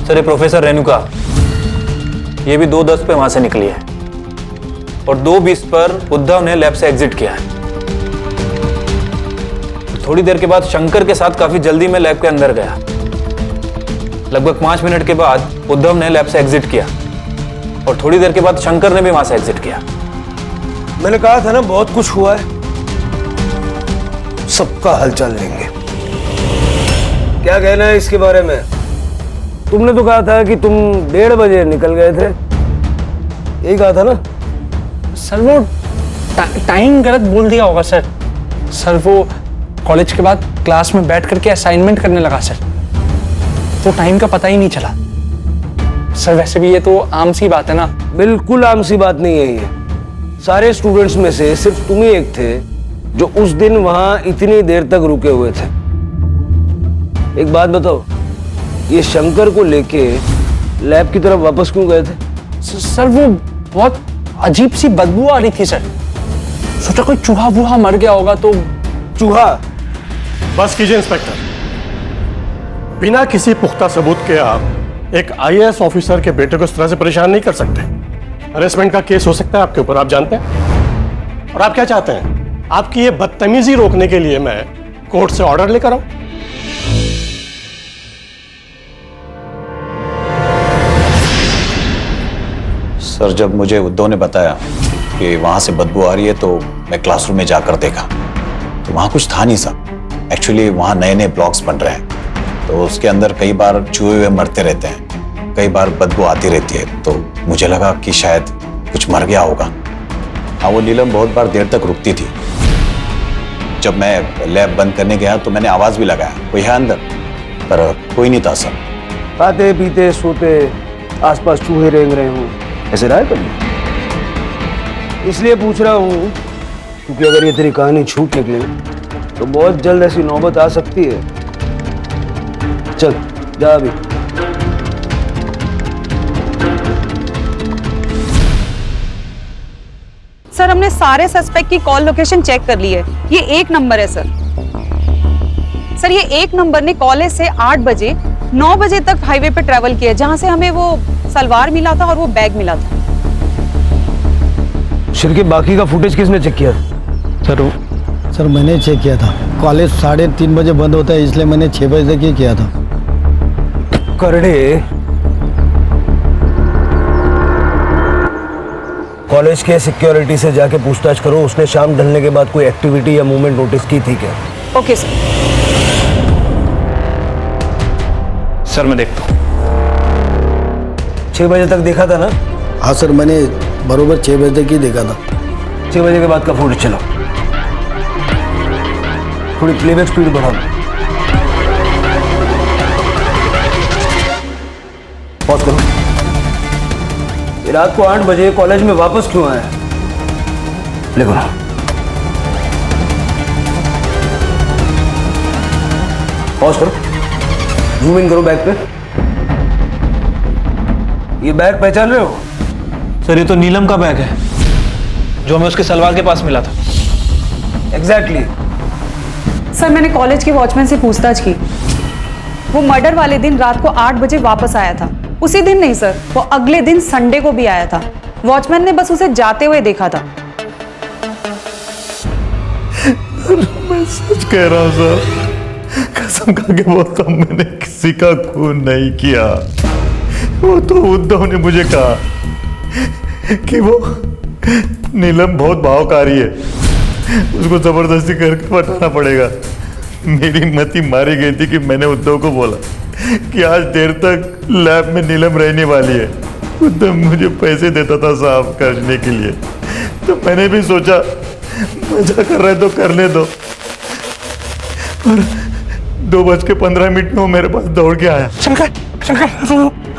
सर ये प्रोफेसर रेणुका, ये भी 2:10 पे वहां से निकली है और 2:20 पर उद्धव ने लैब से एग्जिट किया है। थोड़ी देर के बाद शंकर के साथ काफी जल्दी में लैब के अंदर गया। लगभग 5 मिनट के बाद उद्धव ने लैब से एग्जिट किया और थोड़ी देर के बाद शंकर ने भी वहां से एग्जिट किया। मैंने कहा था ना, बहुत कुछ हुआ है, सबका हालचाल लेंगे। क्या कहना है इसके बारे में? तुमने तो कहा था कि तुम 1:30 बजे निकल गए थे, यही कहा था ना? सर वो टाइम गलत बोल दिया होगा सर। सर वो कॉलेज के बाद क्लास में बैठ करके असाइनमेंट करने लगा सर, तो टाइम का पता ही नहीं चला। सर वैसे भी ये तो आम सी बात है ना। बिल्कुल आम सी बात नहीं है ये। सारे स्टूडेंट्स में से सिर्फ तुम ही एक थे जो उस दिन वहां इतनी देर तक रुके हुए थे। एक बात बताओ, ये शंकर को लेके लैब की तरफ वापस क्यों गए थे? सर वो बहुत अजीब सी बदबू आ रही थी सर, सोचा कोई चूहा वूहा मर गया होगा तो। चूहा? बस कीजिए इंस्पेक्टर, बिना किसी पुख्ता सबूत के आप एक आईएएस ऑफिसर के बेटे को इस तरह से परेशान नहीं कर सकते। हरेसमेंट का केस हो सकता है आपके ऊपर, आप जानते हैं। और आप क्या चाहते हैं? आपकी ये बदतमीजी रोकने के लिए मैं कोर्ट से ऑर्डर लेकर आऊं? सर, जब मुझे उद्धव ने बताया कि वहां से बदबू आ रही है तो मैं क्लासरूम में जाकर देखा तो वहां कुछ था नहीं सर। एक्चुअली वहां नए नए ब्लॉक्स बन रहे हैं, तो उसके अंदर कई बार चूहे हुए मरते रहते हैं, कई बार बदबू आती रहती है, तो मुझे लगा कि शायद कुछ मर गया होगा। हाँ, वो नीलम बहुत बार देर तक रुकती थी। जब मैं लैब बंद करने गया तो मैंने आवाज भी लगाया, कोई है अंदर, पर कोई नहीं था सर। खाते पीते सोते आसपास चूहे रेंग रहे हों, ऐसे रहा है कभी? इसलिए पूछ रहा हूं क्योंकि अगर ये तेरी कहानी झूठ निकले तो बहुत जल्द ऐसी नौबत आ सकती है। चल जा अभी। सर हमने सारे सस्पेक्ट की कॉल लोकेशन चेक कर ली है, ये 1 नंबर है सर। सर ये 1 नंबर ने कॉलेज से 8 बजे 9 बजे तक हाईवे पे ट्रैवल किया, जहां से हमें वो सलवार मिला था और वो बैग मिला था। शिर के बाकी का फुटेज किसने चेक किया? सर मैंने चेक किया था। कॉलेज 3:30 बजे बंद होता है, इसलिए मैंने 6 बजे तक ये किया था। करड़े, कॉलेज के सिक्योरिटी से जाके पूछताछ करो, उसने शाम ढलने के बाद कोई एक्टिविटी या मूवमेंट नोटिस की थी क्या? Okay sir. सर मैं देखता हूँ। 6 बजे तक देखा था ना? हाँ सर, मैंने बरोबर 6 बजे तक ही देखा था। 6 बजे के बाद का फुटेज चलो, थोड़ी प्लेबैक स्पीड बढ़ाओ। पॉज करो। ये रात को 8 बजे कॉलेज में वापस क्यों आए? लिखो। पॉज करो, जूम इन करो बैग पे। ये बैग पहचान रहे हो? सर ये तो नीलम का बैग है जो हमें उसके सलवार के पास मिला था। एग्जैक्टली। सर मैंने कॉलेज के वॉचमैन से पूछताछ की। वो मर्डर वाले दिन रात को 8 बजे वापस आया था। उसी दिन नहीं सर, वो अगले दिन संडे को भी आया था। वॉचमैन ने बस उसे जाते हुए देखा था। मैं सच कह रहा हूँ सर, कसम खा के बोलता हूँ, मैंने किसी का खून नहीं किया। वो तो उद्धव ने मुझे कहा कि वो नीलम बहुत भावकारी है, उसको जबरदस्ती करके बताना पड़ेगा। मेरी मति मारी गई थी कि मैंने उद्धव को बोला कि आज देर तक लैब में नीलम रहने वाली है। उद्धव मुझे पैसे देता था साहब करने के लिए, तो मैंने भी सोचा मजा कर रहे तो करने दो। और 2:15 में वो मेरे पास दौड़ के आया। शंकर, शंकर,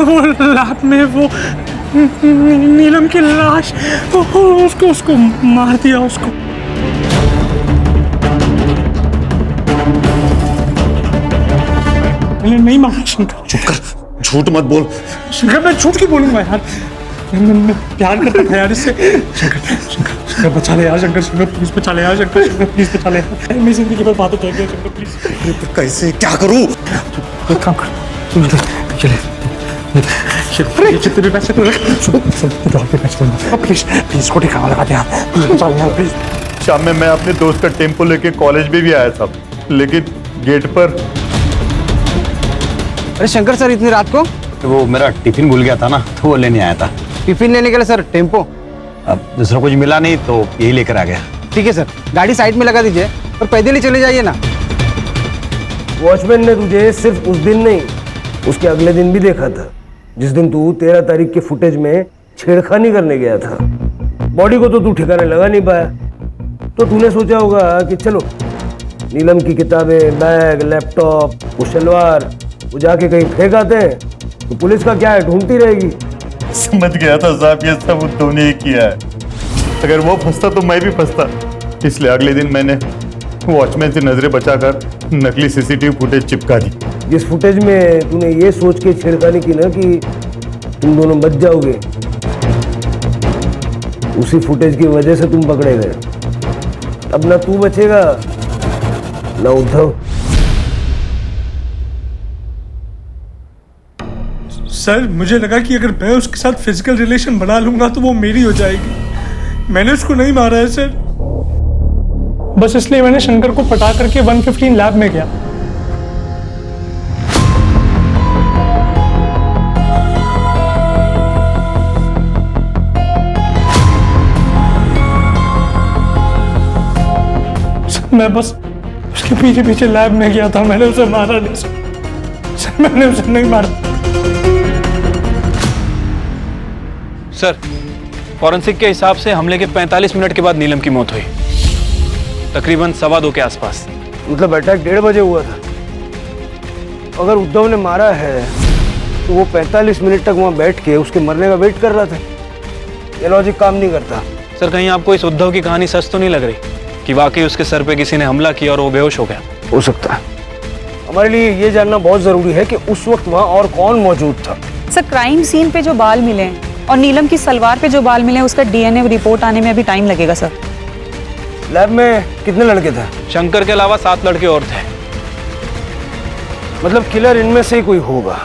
वो लैब में वो नीलम की लाश, उसको मार दिया उसको। नहीं मारा शंकर। चुप कर, झूठ मत बोल। शंकर मैं झूठ क्यों बोलूंगा यार, मैं प्यार करता था यार इससे। शंकर, शंकर, शंकर बचा ले यार, शंकर, शंकर प्लीज बचा ले यार, शंकर, शंकर प्लीज बचा ले यार, मेरी जिंदगी पर बात उतर गया शंकर प्लीज। तो कैसे क्या करूं? एक काम कर, तुम चले जितने पैसे तो प्लीज प्लीज को ठिकाना लगा दे यार, बचा ले यार प्लीज। शाम में मैं अपने दोस्त का टेम्पो लेके कॉलेज में भी आया था, लेकिन गेट पर। अरे शंकर सर, इतनी रात को? वो मेरा टिफिन भूल गया था ना, तो वो लेने आया था। टिफिन लेने के लिए सर टेम्पो? अब दूसरा कुछ मिला नहीं तो यही लेकर आ गया। ठीक है सर, गाड़ी साइड में लगा दीजिए और पैदल ही चले जाइए ना। वॉचमैन ने तुझे सिर्फ उस दिन नहीं, उसके अगले दिन भी देखा था, जिस दिन तू 13 तारीख के फुटेज में छेड़खानी करने गया था। बॉडी को तो तू ठिकाने लगा नहीं पाया, तो तूने सोचा होगा कि चलो नीलम की किताबें, बैग, लैपटॉप, वो शलवार वो जाके कहीं फेंक आते हैं, तो पुलिस का क्या है, ढूंढती रहेगी। समझ गया था साहब, ये सब उद्धव ने ही किया है। अगर वो फंसता तो मैं भी फंसता, इसलिए अगले दिन मैंने वॉचमैन से नजरें बचाकर नकली सीसीटीवी फुटेज चिपका दी। जिस फुटेज में तूने ये सोच के छेड़खानी की ना कि तुम दोनों बच जाओगे, उसी फुटेज की वजह से तुम पकड़े गए। अब ना तू बचेगा ना उद्धव। सर मुझे लगा कि अगर मैं उसके साथ फिजिकल रिलेशन बना लूंगा तो वो मेरी हो जाएगी। मैंने उसको नहीं मारा है सर, बस इसलिए मैंने शंकर को पटा करके 115 लैब में गया। मैं बस उसके पीछे पीछे लैब में गया था, मैंने उसे मारा नहीं सर, मैंने उसे नहीं मारा। सर, फॉरेंसिक के हिसाब से हमले के 45 मिनट के बाद नीलम की मौत हुई, तकरीबन 2:15 के आसपास। मतलब अटैक 1:30 बजे हुआ था। अगर उद्धव ने मारा है तो वो 45 मिनट तक वहां बैठ के उसके मरने का वेट कर रहा था। ये लॉजिक काम नहीं करता। सर कहीं आपको इस उद्धव की कहानी सच तो नहीं लग रही कि वाकई उसके सर पे किसी ने हमला किया और वो बेहोश हो गया? हो सकता है। हमारे लिए ये जानना बहुत जरूरी है कि उस वक्त वहां और कौन मौजूद था। सर क्राइम सीन पे जो बाल मिले और नीलम की सलवार पे जो बाल मिले, उसका डीएनए रिपोर्ट आने में अभी टाइम लगेगा सर। लैब में कितने लड़के थे? शंकर के अलावा 7 लड़के और थे। मतलब किलर इनमें से ही कोई होगा।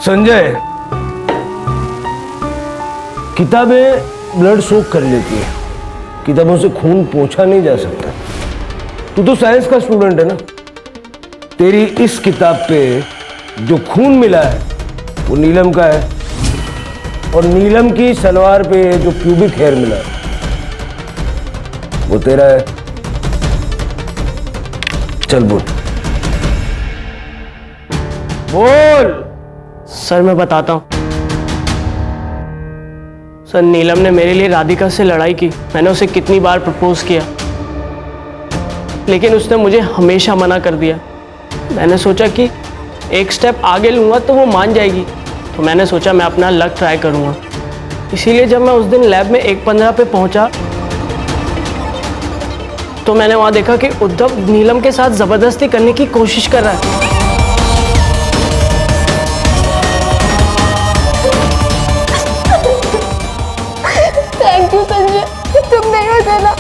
संजय, किताबें ब्लड सोक कर लेती है, किताबों से खून पोंछा नहीं जा सकता। तू तो साइंस का स्टूडेंट है ना, तेरी इस किताब पे जो खून मिला है वो नीलम का है, और नीलम की सलवार पे जो प्यूबिक हेयर मिला है वो तेरा है। चल बोल बोल। सर मैं बताता हूँ। सर नीलम ने मेरे लिए राधिका से लड़ाई की। मैंने उसे कितनी बार प्रपोज किया, लेकिन उसने मुझे हमेशा मना कर दिया। मैंने सोचा कि एक स्टेप आगे लूँगा तो वो मान जाएगी, तो मैंने सोचा मैं अपना लक ट्राई करूँगा। इसीलिए जब मैं उस दिन लैब में 1:15 पे पहुँचा तो मैंने वहाँ देखा कि उद्धव नीलम के साथ ज़बरदस्ती करने की कोशिश कर रहा है। हो देना।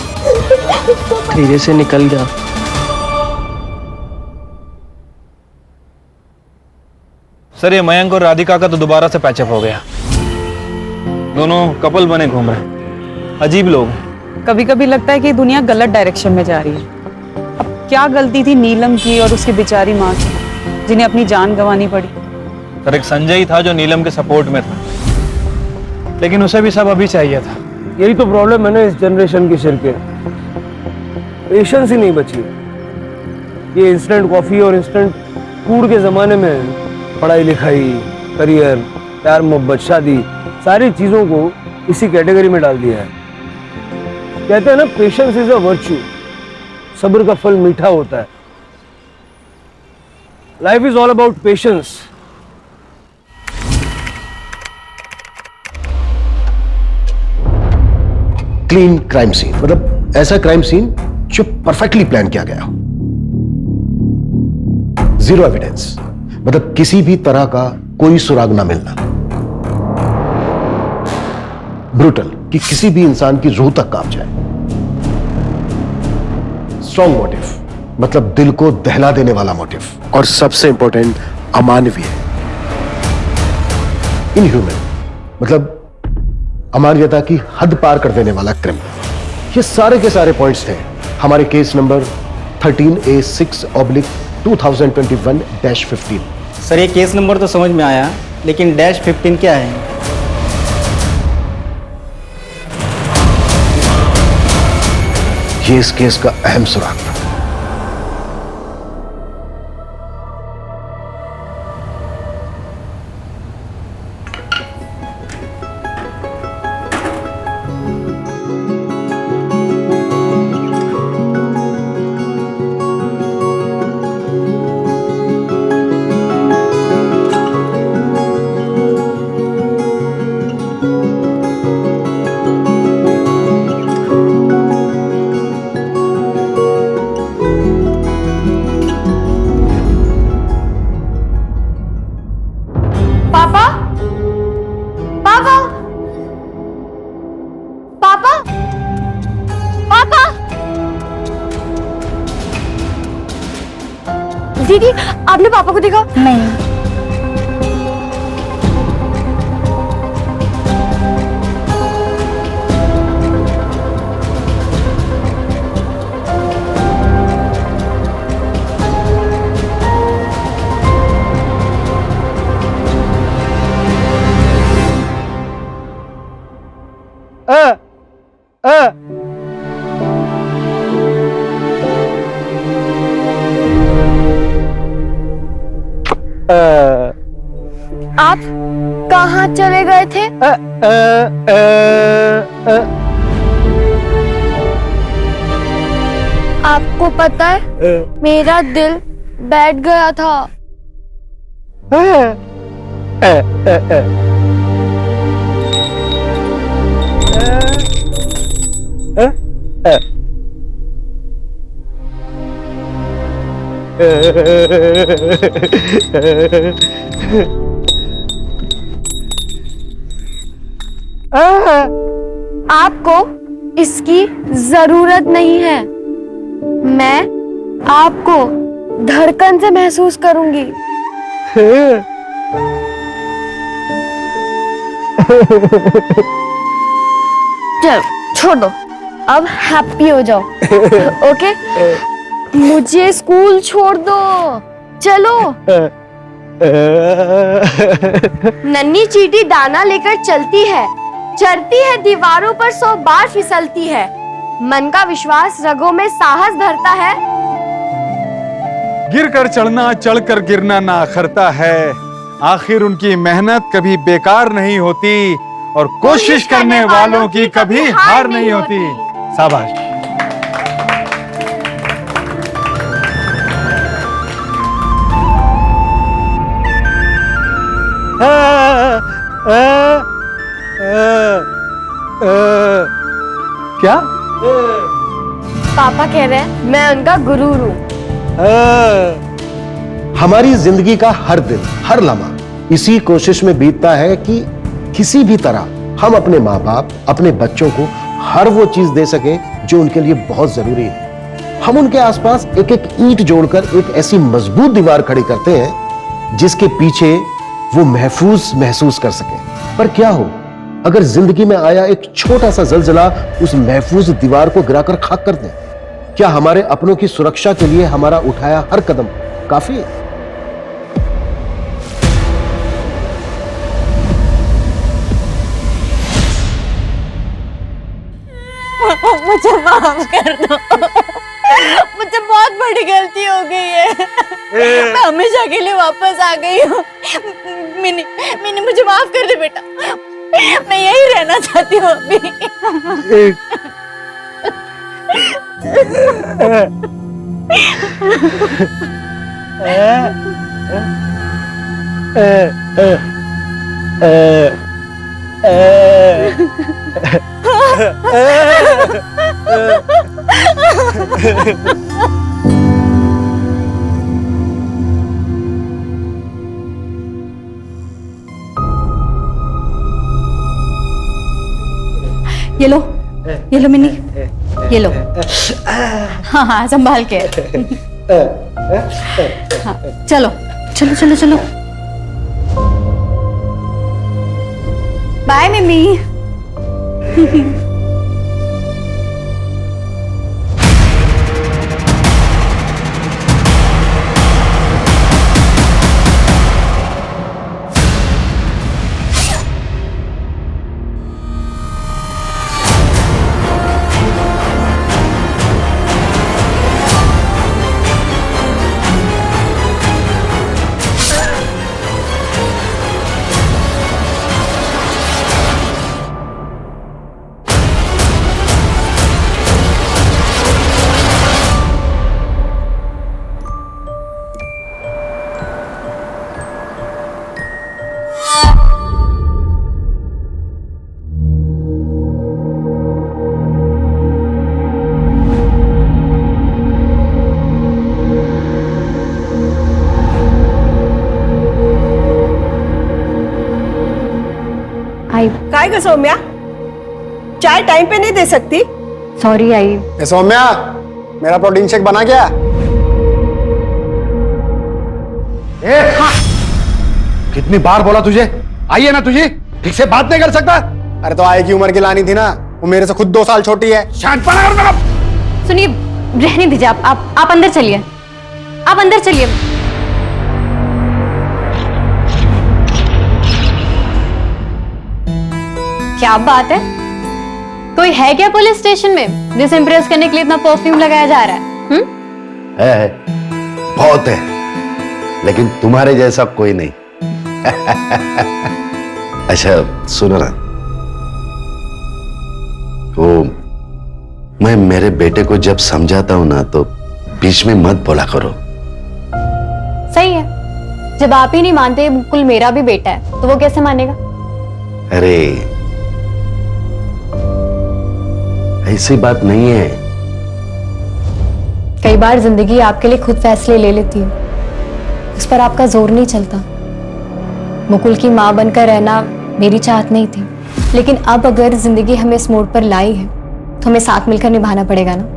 धीरे से निकल गया। सर ये मयंक और राधिका का तो दोबारा से पैचअप हो गया। दोनों कपल बने घूम रहे हैं। अजीब लोग हैं। कभी कभी लगता है कि दुनिया गलत डायरेक्शन में जा रही है। अब क्या गलती थी नीलम की और उसकी बेचारी माँ की, जिन्हें अपनी जान गंवानी पड़ी। सर एक संजय ही था जो नीलम के सपोर्ट में था, लेकिन उसे भी सब अभी चाहिए था। यही तो प्रॉब्लम है ना इस जनरेशन के सिर पे, पेशेंस ही नहीं बची। ये इंस्टेंट कॉफी और इंस्टेंट फूड के जमाने में पढ़ाई लिखाई, करियर, प्यार मोहब्बत, शादी, सारी चीजों को इसी कैटेगरी में डाल दिया है। कहते हैं ना पेशेंस इज अ वर्च्यू, सब्र का फल मीठा होता है। Life is all about patience. Clean crime scene, मतलब ऐसा क्राइम सीन जो परफेक्टली प्लान किया गया हो। जीरो एविडेंस, मतलब किसी भी तरह का कोई सुराग ना मिलना। ब्रूटल, कि किसी भी इंसान की रूह तक कांप जाए। स्ट्रॉन्ग मोटिव, मतलब दिल को दहला देने वाला मोटिव। और सबसे इंपॉर्टेंट, अमानवीय, इनह्यूमन, मतलब अमानवीयता की हद पार कर देने वाला क्रिमिनल। ये सारे के सारे पॉइंट्स थे हमारे केस नंबर 13A6/2021-15। सर ये केस नंबर तो समझ में आया, लेकिन -15 क्या है? ये इस केस का अहम सुराग था। दीदी आपने पापा को देखा? नहीं। आप कहाँ चले गए थे? आपको पता है मेरा दिल बैठ गया था। आपको इसकी जरूरत नहीं है। मैं आपको धड़कन से महसूस करूंगी। चलो छोड़ दो, अब हैप्पी हो जाओ। ओके, मुझे स्कूल छोड़ दो, चलो। नन्ही चींटी दाना लेकर चलती है, चढ़ती है दीवारों पर 100 बार फिसलती है। मन का विश्वास रगों में साहस धरता है। गिर कर चढ़ना, चढ़कर गिरना ना अखरता है। आखिर उनकी मेहनत कभी बेकार नहीं होती और कोशिश करने वालों की कभी हार नहीं होती। शाबाश। क्या? पापा कह रहे हैं मैं उनका गुरु हूँ। हमारी जिंदगी का हर दिन, हर लम्हा इसी कोशिश में बीतता है कि किसी भी तरह हम अपने माँ बाप, अपने बच्चों को हर वो चीज दे सके जो उनके लिए बहुत जरूरी है। हम उनके आसपास एक एक ईंट जोड़कर एक ऐसी मजबूत दीवार खड़ी करते हैं जिसके पीछे वो महफूज महसूस कर सके। पर क्या हो अगर जिंदगी में आया एक छोटा सा जलजला उस महफूज दीवार को गिराकर खाक कर दे? क्या हमारे अपनों की सुरक्षा के लिए हमारा उठाया हर कदम काफी है? मुझे माफ कर दो, मुझसे बहुत बड़ी गलती हो गई है। मैं हमेशा के लिए वापस आ गई हूँ। मिनी मुझे माफ कर दे बेटा, मैं यही रहना चाहती हूँ अभी। ये लो मिनी, ये लो। हाँ हाँ संभाल के। हाँ, चलो चलो चलो चलो। बाय मिमी। काय ग सौम्या, चाय टाइम पे नहीं दे सकती? Sorry I. ए सौम्या, मेरा प्रोटीन शेक बना क्या? हाँ। कितनी बार बोला तुझे, आइए ना तुझे, ठीक से बात नहीं कर सकता? अरे तो आए की उम्र की लानी थी ना, वो मेरे से खुद 2 साल छोटी है। शांतपना करो। सुनिए, रहने दीजिए, आप अंदर चलिए, आप अंदर चलिए। क्या बात है, कोई है क्या पुलिस स्टेशन में जिसे इंप्रेस करने के लिए इतना परफ्यूम लगाया जा रहा है? है, बहुत है, लेकिन तुम्हारे जैसा कोई नहीं। अच्छा सुनो ना, वो मैं मेरे बेटे को जब समझाता हूं ना तो बीच में मत बोला करो। सही है, जब आप ही नहीं मानते बिल्कुल मेरा भी बेटा है तो वो कैसे मानेगा? अरे ऐसी बात नहीं है। कई बार जिंदगी आपके लिए खुद फैसले ले लेती है, उस पर आपका जोर नहीं चलता। मुकुल की मां बनकर रहना मेरी चाहत नहीं थी, लेकिन अब अगर जिंदगी हमें इस मोड़ पर लाई है तो हमें साथ मिलकर निभाना पड़ेगा ना।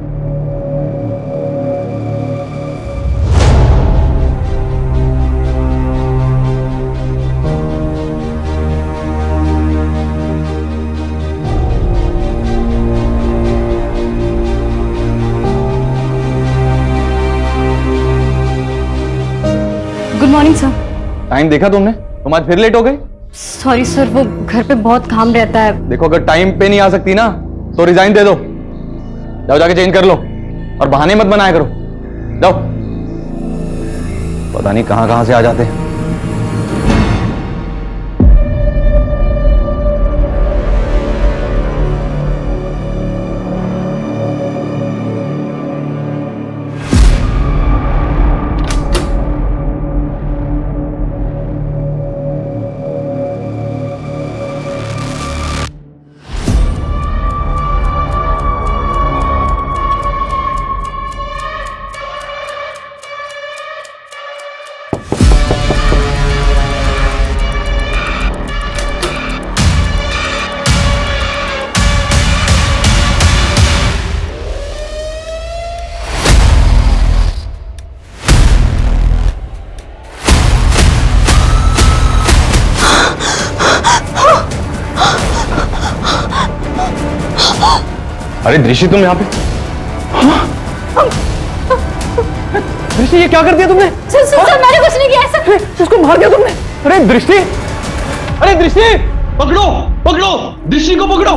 Good morning sir. टाइम देखा तुमने? तुम आज फिर लेट हो गई। सॉरी सर, वो घर पे बहुत काम रहता है। देखो, अगर टाइम पे नहीं आ सकती ना तो रिजाइन दे दो। जाओ जाके चेंज कर लो और बहाने मत बनाया करो। जाओ, पता नहीं कहां कहां से आ जाते हैं। अरे दृष्टि तुम यहाँ पे? दृष्टि ये क्या कर दिया तुमने? सर मैंने कुछ नहीं किया सर। उसको मार दिया तुमने? अरे दृष्टि, अरे दृष्टि, पकड़ो पकड़ो, दृष्टि को पकड़ो।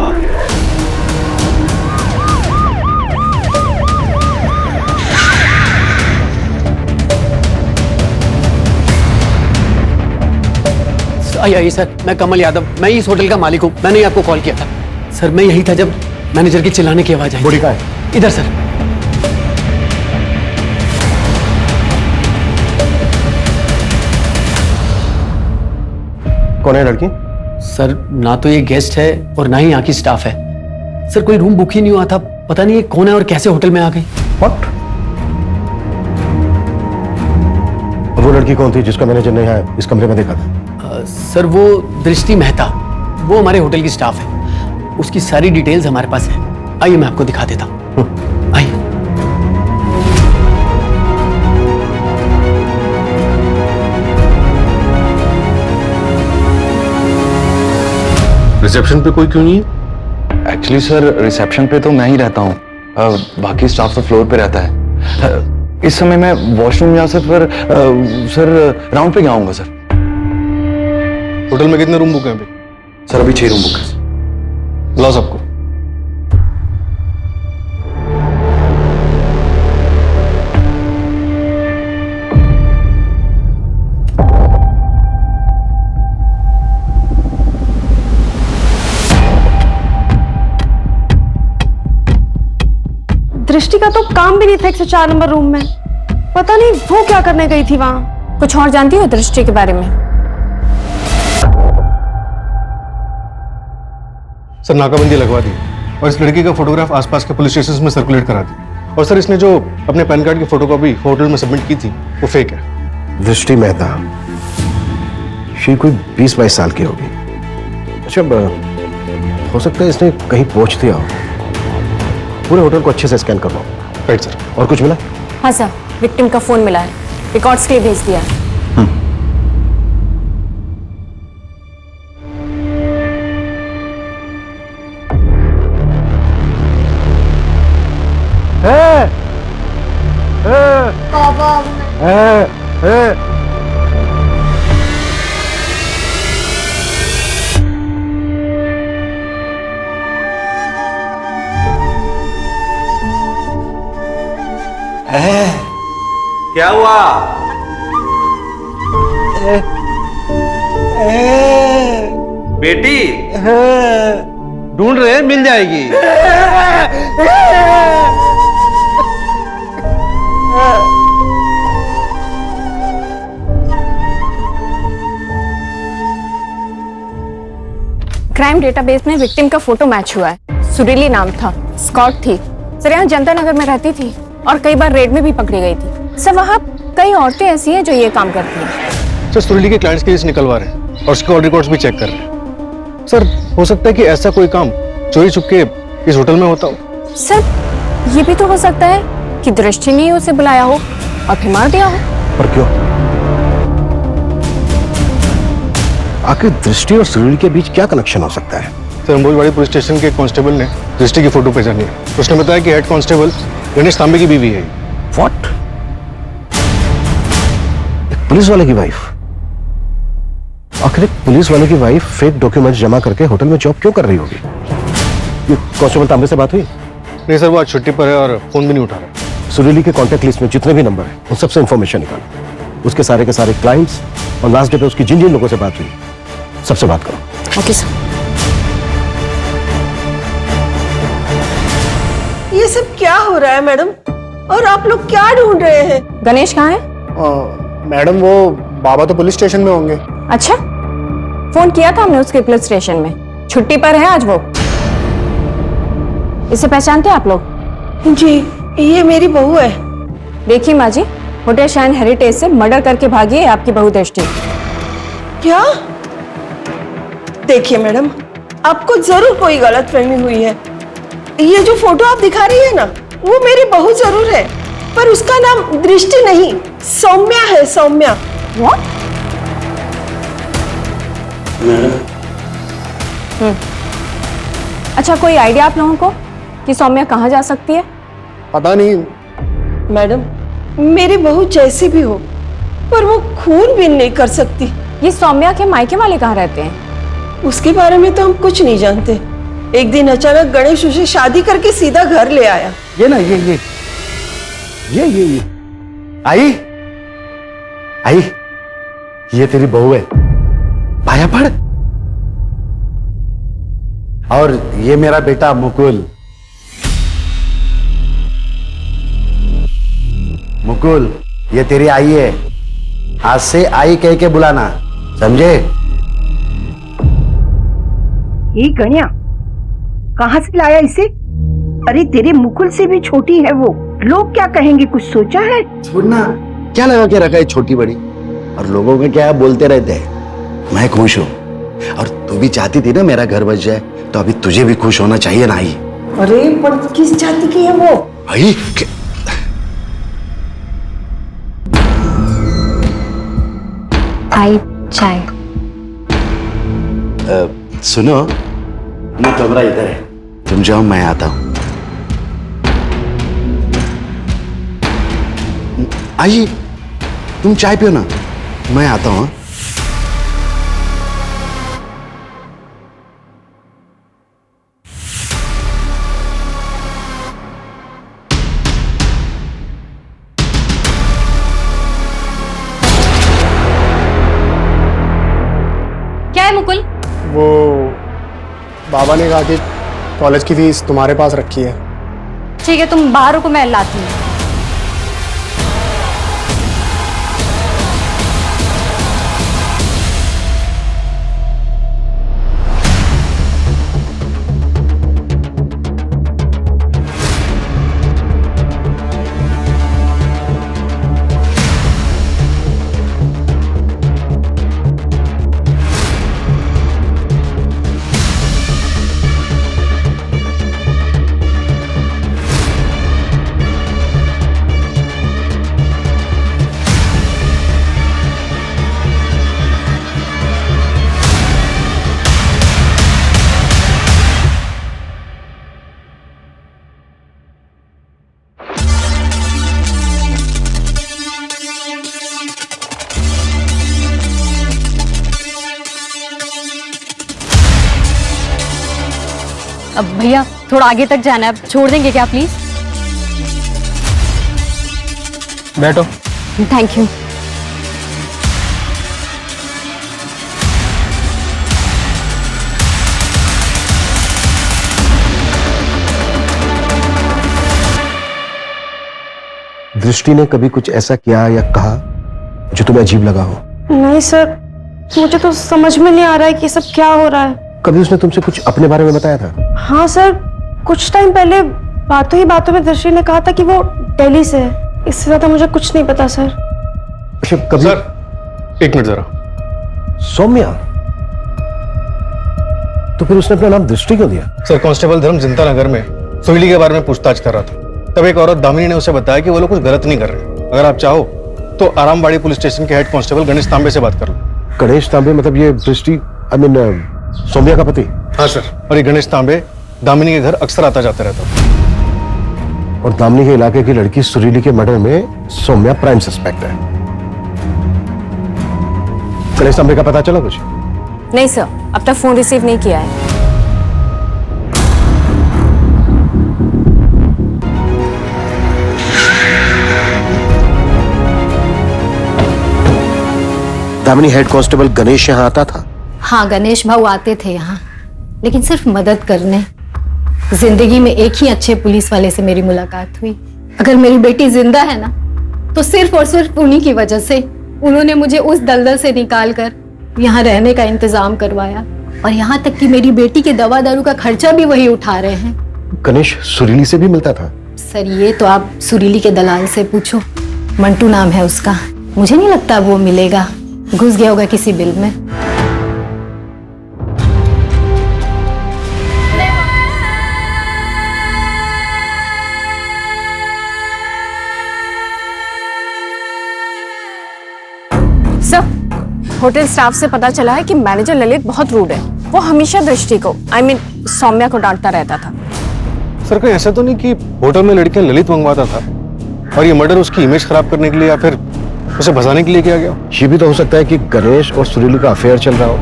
आइए सर, मैं कमल यादव, मैं इस होटल का मालिक हूँ। मैंने ही आपको कॉल किया था सर। मैं यही था जब मैनेजर की चिल्लाने की आवाज आई। बॉडी कहाँ है? इधर सर। कौन है लड़की? सर ना तो ये गेस्ट है और ना ही यहाँ की स्टाफ है सर। कोई रूम बुक ही नहीं हुआ था। पता नहीं ये कौन है और कैसे होटल में आ गई। What? वो लड़की कौन थी जिसका मैनेजर ने यहाँ इस कमरे में देखा था? सर वो दृष्टि मेहता, वो हमारे होटल की स्टाफ है। उसकी सारी डिटेल्स हमारे पास है। आइए मैं आपको दिखा देता हूँ। आइए। रिसेप्शन पे कोई क्यों नहीं है? एक्चुअली सर रिसेप्शन पे तो मैं ही रहता हूँ, बाकी स्टाफ तो फ्लोर पे रहता है। इस समय मैं वॉशरूम जा सर राउंड पे गया हूँगा सर। होटल में कितने रूम बुक हैं अभी? सर अभी 6 रूम बुक है। बुलाओ सबको। दृष्टि का तो काम भी नहीं था 104 नंबर रूम में। पता नहीं वो क्या करने गई थी वहां। कुछ और जानती हो दृष्टि के बारे में? सर नाकाबंदी लगवा दी और इस लड़की का फोटोग्राफ आसपास के पुलिस स्टेशन में सर्कुलेट करा दी। और सर इसने जो अपने पैन कार्ड की फोटोकॉपी होटल में सबमिट की थी वो फेक है। दृष्टि मेहता, ये कोई 20-22 साल की होगी। अच्छा, हो सकता है इसने कहीं पहुंच दिया हो। पूरे होटल को अच्छे से स्कैन करवाओ। Right sir. और कुछ मिला? हाँ सर, विक्टिम का फोन मिला है, रिकॉर्ड्स के लिए भेज दिया है। क्या हुआ? बेटी ढूंढ रहे हैं, मिल जाएगी। क्राइम डेटाबेस में विक्टिम का फोटो मैच हुआ है। सुरीली नाम था, स्कॉट थी सर। यहाँ जनता नगर में रहती थी और कई बार रेड में भी पकड़ी गई थी सर। वहाँ कई औरतें ऐसी हैं जो ये काम करती हैं। सर सुरीली के क्लाइंट्स की लिस्ट निकलवा रहे हैं और उसके कॉल रिकॉर्ड्स भी चेक कर रहे हैं। सर हो सकता है कि ऐसा कोई काम चोरी छुपके इस होटल में होता हो। सर ये भी तो हो सकता है कि दृष्टि ने उसे बुलाया हो और फिर मार दिया हो। पर क्यों? आखिर दृष्टि और सुरीली के बीच क्या कनेक्शन हो सकता है? सर अंबोजवाड़ी पुलिस स्टेशन के कांस्टेबल ने दृष्टि की फोटो पहचानी है। उसने बताया कि हेड कांस्टेबल गणेश तांबे की बीवी है। व्हाट? एक पुलिस वाले की वाइफ? आखिर एक पुलिस वाले की वाइफ फेक डॉक्यूमेंट्स जमा करके होटल में जॉब क्यों कर रही होगी? ये कांस्टेबल तांबे से बात हुई? नहीं सर, वो आज छुट्टी पर है और फोन भी नहीं उठा रहा। सुरीली के कांटेक्ट लिस्ट में जितने भी नंबर हैं उन सबसे इंफॉर्मेशन निकालो। उसके सारे के सारे क्लाइंट्स और लास्ट डे पे उसकी जिन जिन लोगों से बात हुई सबसे बात करो। Okay sir. ये सब क्या हो रहा है मैडम? और आप लोग क्या ढूंढ रहे हैं? गणेश कहाँ है? मैडम वो बाबा तो पुलिस स्टेशन में होंगे। अच्छा, फोन किया था हमने उसके पुलिस स्टेशन में। छुट्टी पर है आज वो। इसे पहचानते हैं आप लोग? जी, ये मेरी बहू है। देखिए माँ जी, होटल शाइन हेरिटेज से मर्डर करके भागी है आपकी बहू दृष्टि। क्या? देखिए मैडम, आपको जरूर कोई गलतफहमी हुई है। ये जो फोटो आप दिखा रही है ना, वो मेरी बहू जरूर है, पर उसका नाम दृष्टि नहीं, सौम्या है। सौम्या। What? अच्छा, कोई आइडिया आप लोगों को कि सौम्या कहाँ जा सकती है? पता नहीं मैडम, मेरी बहू जैसी भी हो पर वो खून भी नहीं कर सकती। ये सौम्या के मायके वाले कहाँ रहते हैं? उसके बारे में तो हम कुछ नहीं जानते। एक दिन अचानक गणेश उसे शादी करके सीधा घर ले आया। ये ना ये आई आई, ये तेरी बहू है, पाया पड़। और ये मेरा बेटा मुकुल। मुकुल, ये तेरी आई है, आज से आई कह के बुलाना, समझे? ये गणिया कहाँ से लाया इसे? अरे तेरे मुकुल से भी छोटी है वो, लोग क्या कहेंगे, कुछ सोचा है? छोड़ना, क्या लगा के रखा है छोटी बड़ी, और लोगों में क्या बोलते रहते हैं। मैं खुश हूं, और तू भी चाहती थी ना मेरा घर बच जाए, तो अभी तुझे भी खुश होना चाहिए ना। आई अरे पर किस जाति की है वो? आई आई चाय। सुनो ना, कमरा इधर है, तुम जाओ, मैं आता हूं। आई तुम चाय पियो ना, मैं आता हूं। क्या है मुकुल? वो बाबा ने कहा कि कॉलेज की फीस तुम्हारे पास रखी है। ठीक है, तुम बाहर रुको, मैं लाती हूँ। अब भैया थोड़ा आगे तक जाना है, अब छोड़ देंगे क्या प्लीज? बैठो। Thank you. दृष्टि ने कभी कुछ ऐसा किया या कहा जो तुम्हें अजीब लगा हो? नहीं सर, मुझे तो समझ में नहीं आ रहा है कि सब क्या हो रहा है। कभी उसने तुमसे कुछ अपने बारे में बताया था? हाँ सर, कुछ टाइम पहले बातों ही बातों में दृष्टि ने कहा था कि वो दिल्ली से है। इससे ज्यादा मुझे कुछ नहीं पता सर। अच्छा कभी? सर एक मिनट जरा। सौम्या, तो फिर उसने अपना नाम दृष्टि क्यों दिया? सर कांस्टेबल धर्म जनता नगर में सोहिली के बारे में पूछताछ कर रहा था, तब एक औरत दामिनी ने उसे बताया कि वो लोग कुछ गलत नहीं कर रहे। अगर आप चाहो तो आरामबाड़ी पुलिस स्टेशन के हेड कांस्टेबल गणेश तांबे से बात कर लो। गणेश तांबे मतलब ये दृष्टि, आई मीन सौम्या का पति? हाँ सर, और ये गणेश तांबे दामिनी के घर अक्सर आता जाता रहता। और दामिनी के इलाके की लड़की सुरीली के मर्डर में सौम्या प्राइम सस्पेक्ट है। गणेश तांबे का पता चला कुछ? नहीं सर, अब तक फोन रिसीव नहीं किया है। दामिनी हेड कांस्टेबल गणेश यहाँ आता था? हाँ, गणेश भाऊ आते थे यहाँ, लेकिन सिर्फ मदद करने। जिंदगी में एक ही अच्छे पुलिस वाले से मेरी मुलाकात हुई। अगर मेरी बेटी जिंदा है ना, तो सिर्फ और सिर्फ उन्हीं की वजह से। उन्होंने मुझे उस दलदल से निकालकर यहाँ रहने का इंतजाम करवाया, और यहाँ तक कि मेरी बेटी के दवा दारू का खर्चा भी वही उठा रहे हैं। गणेश सुरीली से भी मिलता था? सर ये तो आप सुरीली के दलाल से पूछो, मंटू नाम है उसका। मुझे नहीं लगता वो मिलेगा, घुस गया होगा किसी बिल में। सर, होटल स्टाफ से पता चला है कि मैनेजर ललित बहुत रूड है। वो हमेशा दृष्टि को, I mean, सौम्या को डांटता रहता था। सर कहीं ऐसा तो नहीं कि होटल में लड़कियां ललित मंगवाता था और ये मर्डर उसकी इमेज खराब करने के लिए या फिर उसे भगाने के लिए किया गया? ये भी तो हो सकता है कि गणेश और सुरीली का अफेयर चल रहा हो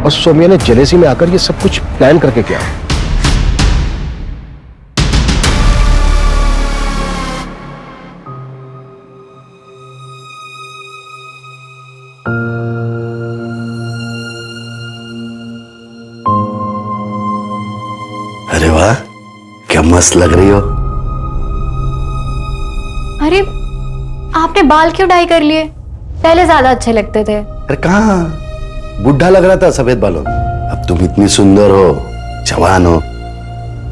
और सौम्या ने जेलेसी में आकर ये सब कुछ प्लान करके किया। अरे वाह, क्या मस्त लग रही हो। अरे आपने बाल क्यों डाई कर लिए? पहले ज्यादा अच्छे लगते थे। अरे कहाँ, बुढ़ा लग रहा था सफेद बालों में। अब तुम इतनी सुंदर हो, जवान हो,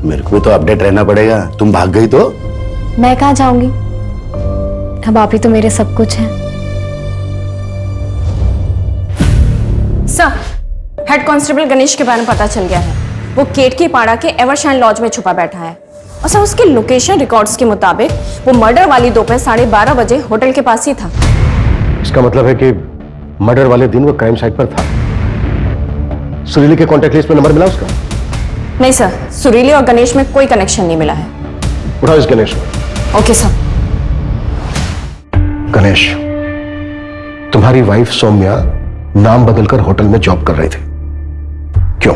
मेरे को भी तो अपडेट रहना पड़ेगा। तुम भाग गई तो मैं कहाँ जाऊंगी? अब आप ही तो मेरे सब कुछ हैं। सर, हेड कांस्टेबल गणेश के बारे में पता चल गया है। वो केतकी पाड़ा के एवरशाइन लॉज में छुपा बैठा है और सर उसके लोकेशन रिकॉर्ड्स के मुताबिक वो मर्डर वाली दोपहर 12:30 बजे होटल के पास ही था। इसका मतलब है कि मर्डर वाले दिन वो क्राइम साइट पर था। सुरीली के कॉन्टैक्ट लिस्ट में नंबर मिला उसका? नहीं सर, सुरीली और गणेश में कोई कनेक्शन नहीं मिला है। उठाओ इस गणेश को। Okay sir. गणेश, तुम्हारी वाइफ सौम्या नाम बदलकर होटल में जॉब कर रही थी, क्यों?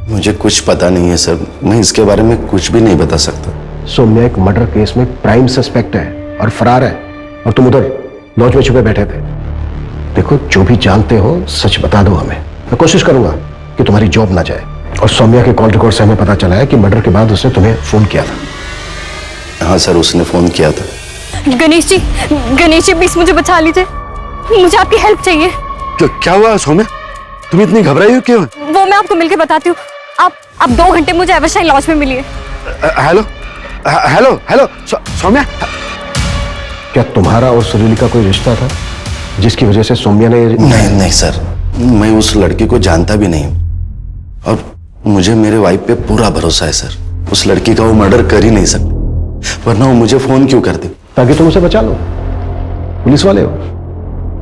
मुझे कुछ पता नहीं है सर, मैं इसके बारे में कुछ भी नहीं बता सकता। सौम्या एक मर्डर केस में प्राइम सस्पेक्ट है और फरार है और तुम उधर लॉज में छुपे बैठे थे। देखो, जो भी जानते हो सच बता दो हमें। मैं कोशिश करूंगा कि तुम्हारी जॉब ना जाए। और सौम्या के कॉल रिकॉर्ड से हमें पता चला है कि मर्डर के बाद उसने तुम्हें फोन किया था। हाँ सर, उसने फोन किया था। गणेश जी प्लीज मुझे बचा लीजिए, मुझे आपकी हेल्प चाहिए। क्या हुआ सौम्या, तुम इतनी घबराई हो क्यों? वो मैं आपको मिलके बताती हूँ। आप 2 घंटे मुझे एवरशाइन लॉज में मिलिए। हेलो हेलो हेलो सौम्या, क्या तुम्हारा और सुरीली का कोई रिश्ता था जिसकी वजह से सौम्या ने? नहीं सर, मैं उस लड़की को जानता भी नहीं हूँ और मुझे मेरे वाइफ पे पूरा भरोसा है सर। उस लड़की का वो मर्डर कर ही नहीं सकती, वरना वो मुझे फोन क्यों करती? ताकि तुम उसे बचा लो। पुलिस वाले हो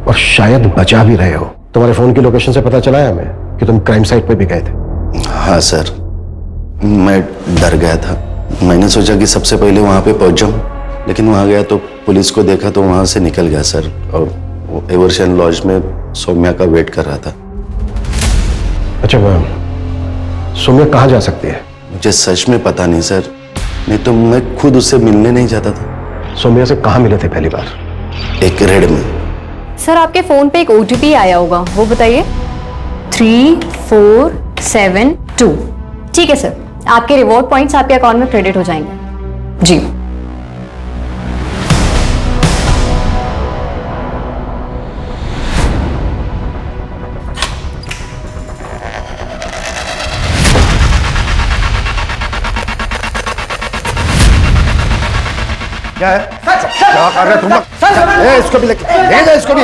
और शायद बचा भी रहे हो। तुम्हारे फोन की लोकेशन से पता चला है हमें कि तुम क्राइम साइट पे भी गए थे। हाँ सर, मैं डर गया था। मैंने सोचा कि सबसे पहले वहां पे पहुंच जाऊं, लेकिन वहां गया तो पुलिस को देखा तो वहां से निकल गया सर। और वो एवरशाइन लॉज में सौम्या का वेट कर रहा था। अच्छा, सौम्या कहाँ जा सकती है? मुझे सच में पता नहीं सर, नहीं तो मैं खुद उससे मिलने नहीं जाता था। सौम्या से कहाँ मिले थे पहली बार? एक रेड में। सर, आपके फोन पे एक OTP आया होगा, वो बताइए। 3472। ठीक है सर, आपके रिवॉर्ड पॉइंट्स आपके अकाउंट में क्रेडिट हो जाएंगे। जी। क्या है? क्या कर रहे तुम लोग? इसको भी ले जा, इसको भी।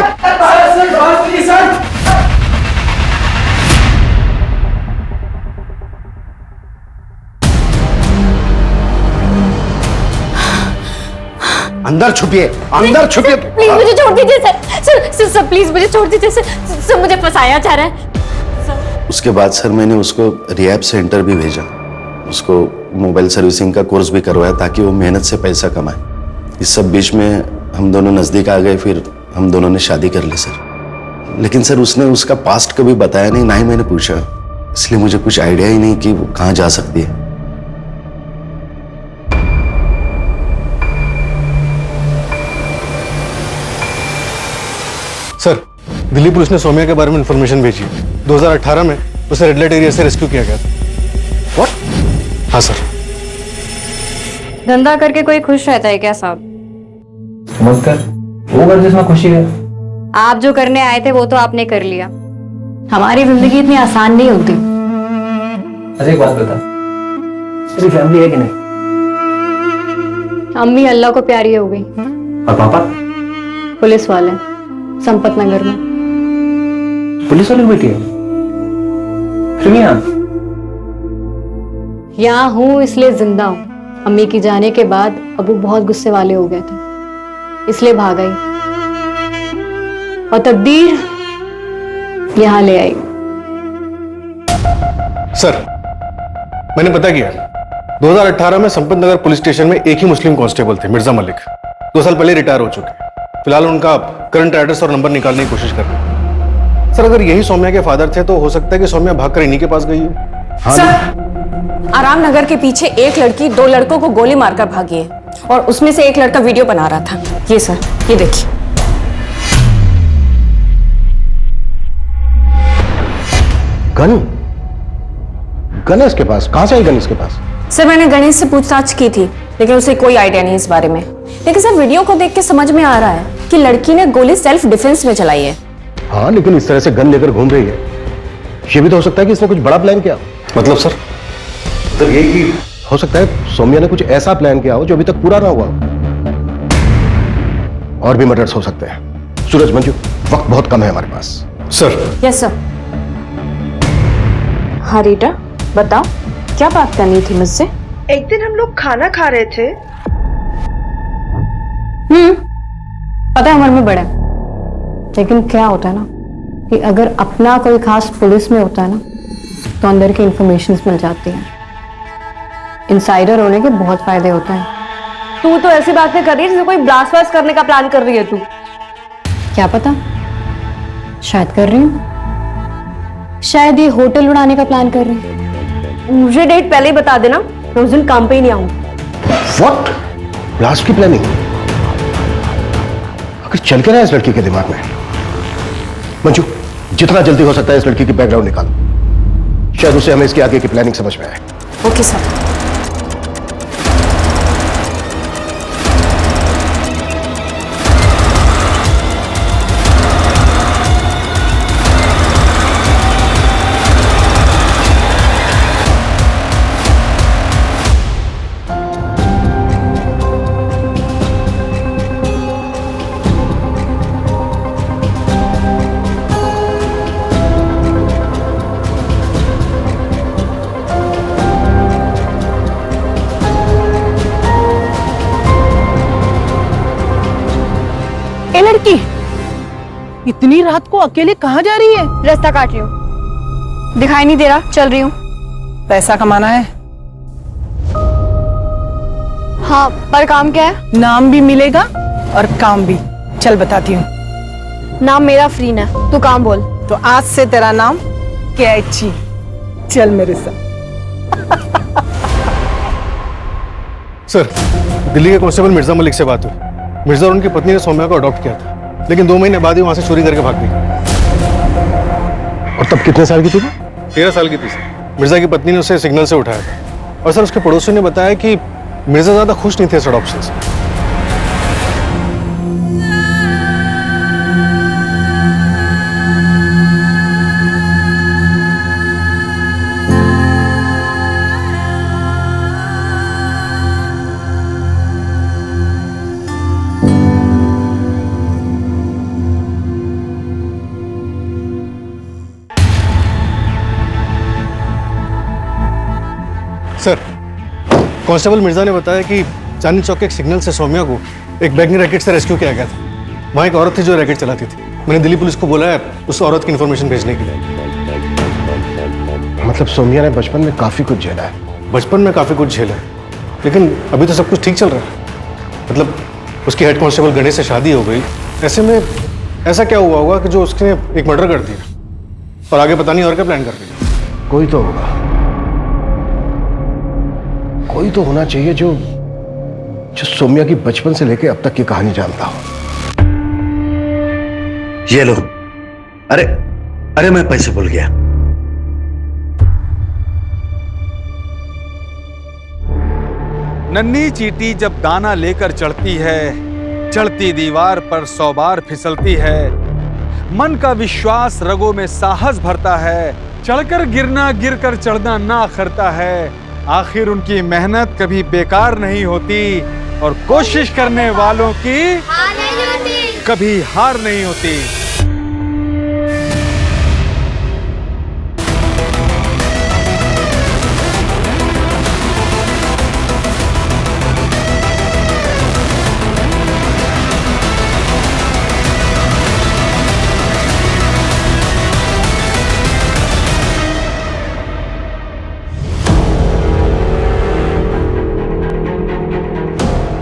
अंदर छुपिए, अंदर छुपिए। प्लीज मुझे छोड़ दीजिए सर प्लीज मुझे छोड़ दीजिए सर मुझे फंसाया जा रहा है। उसके बाद सर मैंने उसको रिहैब सेंटर भी भेजा, उसको मोबाइल सर्विसिंग का कोर्स भी करवाया ताकि वो मेहनत से पैसा कमाए। इस सब बीच में हम दोनों नजदीक आ गए, फिर हम दोनों ने शादी कर ली सर। लेकिन सर उसने उसका पास्ट कभी बताया नहीं, ना ही मैंने पूछा, इसलिए मुझे कुछ आइडिया ही नहीं कि वो कहाँ जा सकती है। सर, दिल्ली पुलिस ने सौम्या के बारे में इंफॉर्मेशन भेजी है। 2018 में उसे रेड लाइट एरिया से रेस्क्यू किया गया था। व्हाट? हाँ सर। धंधा करके कोई खुश रहता है क्या साहब? मत कर, वो कर जिसमें खुशी है। आप जो करने आए थे वो तो आपने कर लिया। हमारी जिंदगी इतनी आसान नहीं होती। अच्छा एक बात बता, तेरी फैमिली है कि नहीं? अम्मी अल्लाह को प्यारी हो गई। और पापा? पुलिस वाले संपत नगर में। पुलिस वाले की बेटी है? फिर यहाँ हूँ इसलिए जिंदा हूँ। अम्मी की जाने के बाद अबू बहुत गुस्से वाले हो गए थे, इसलिए भाग आई और तकदीर यहाँ ले आई। सर, मैंने पता किया, 2018 में संपत नगर पुलिस स्टेशन में एक ही मुस्लिम कांस्टेबल थे, मिर्जा मलिक। 2 साल पहले रिटायर हो चुके हैं। फिलहाल उनका करंट एड्रेस और नंबर निकालने की कोशिश कर रहे हैं। सर, अगर यही सौम्या के फादर थे तो हो सकता है कि सौम्या भागकर इन्हीं के पास गई हो। हाँ सर, आराम नगर के पीछे एक लड़की 2 लड़कों को गोली मारकर भागी है और उसमें से एक लड़का वीडियो बना रहा था। ये सर, ये देखिए। गन है इसके पास? कहां से आई गन इसके पास? सर, मैंने गणेश से पूछताछ की थी लेकिन उसे कोई आइडिया नहीं इस बारे में। लेकिन सर, वीडियो को देख के समझ में आ रहा है कि लड़की ने गोली सेल्फ डिफेंस में चलाई है। हाँ, लेकिन इस तरह से गन लेकर घूम रही है, ये भी तो हो सकता है कि इसने कुछ बड़ा प्लान किया। मतलब सर? मतलब ये कि हो सकता है सौम्या ने कुछ ऐसा प्लान किया हो जो अभी तक पूरा ना हुआ। और भी मर्डर्स हो सकते हैं। सूरज, मंजू, वक्त बहुत कम है हमारे पास। सर। Yes sir. हाँ रीटा, बताओ क्या बात करनी थी मुझसे? एक दिन हम लोग खाना खा रहे थे। पता है उम्र में बड़ा है, लेकिन क्या होता है ना कि अगर अपना कोई खास पुलिस में होता है ना तो अंदर की इंफॉर्मेशन मिल जाती हैं। इनसाइडर होने के बहुत फायदे होते हैं। तू तो ऐसी बातें कर रही है जैसे कोई ब्लास्ट वास्ट करने का प्लान कर रही है तू। क्या पता, शायद कर रही हूँ। शायद ये होटल उड़ाने का प्लान कर रही हूँ। मुझे डेट पहले ही बता देना, मैं उस दिन काम पे ही नहीं आऊंगी। व्हाट? ब्लास्ट की प्लानिंग? आखिर चल के रहा है इस लड़की के दिमाग में? मंजू, जितना जल्दी हो सकता है इस लड़की की बैकग्राउंड निकालो, शायद उसे हमें इसके आगे की प्लानिंग समझ में आए। Okay sir. ए लड़की, इतनी रात को अकेले कहाँ जा रही है? रास्ता काट रही हूँ। दिखाई नहीं दे रहा, चल रही हूँ। पैसा कमाना है? हाँ, पर काम क्या है? नाम भी मिलेगा और काम भी। चल बताती हूँ। नाम मेरा फ्रीन है, तू काम बोल। तो आज से तेरा नाम कैची। चल मेरे साथ। सर, दिल्ली के कांस्टेबल मिर्जा मलिक से बात हुई। मिर्जा और उनकी पत्नी ने सौम्या को अडॉप्ट किया था, लेकिन 2 महीने बाद ही वहां से चोरी करके भाग गई। और तब कितने साल की थी? 13 साल की थी सर। मिर्जा की पत्नी ने उसे सिग्नल से उठाया था। और सर, उसके पड़ोसी ने बताया कि मिर्जा ज्यादा खुश नहीं थे इस अडॉप्शन से। सर, कांस्टेबल मिर्जा ने बताया कि चांदनी चौक के एक सिग्नल से सौम्या को एक बैंकिंग रैकेट से रेस्क्यू किया गया था। वहाँ एक औरत थी जो रैकेट चलाती थी। मैंने दिल्ली पुलिस को बोला है उस औरत की इन्फॉर्मेशन भेजने के लिए। मतलब सौम्या ने बचपन में काफी कुछ झेला है? बचपन में काफी कुछ झेला है, लेकिन अभी तो सब कुछ ठीक चल रहा है। मतलब उसकी हेड कांस्टेबल गणेश से शादी हो गई। ऐसे में ऐसा क्या हुआ होगा कि जो उसने एक मर्डर कर दिया और आगे पता नहीं और क्या प्लान कर रही है। कोई तो होगा, कोई तो होना चाहिए जो सौम्या की बचपन से लेकर अब तक की कहानी जानता हो। ये लो। अरे अरे, मैं पैसे भूल गया। नन्ही चींटी जब दाना लेकर चढ़ती है, चढ़ती दीवार पर 100 बार फिसलती है। मन का विश्वास रगों में साहस भरता है। चढ़कर गिरना, गिरकर चढ़ना ना अखरता है। आखिर उनकी मेहनत कभी बेकार नहीं होती और कोशिश करने वालों की कभी हार नहीं होती।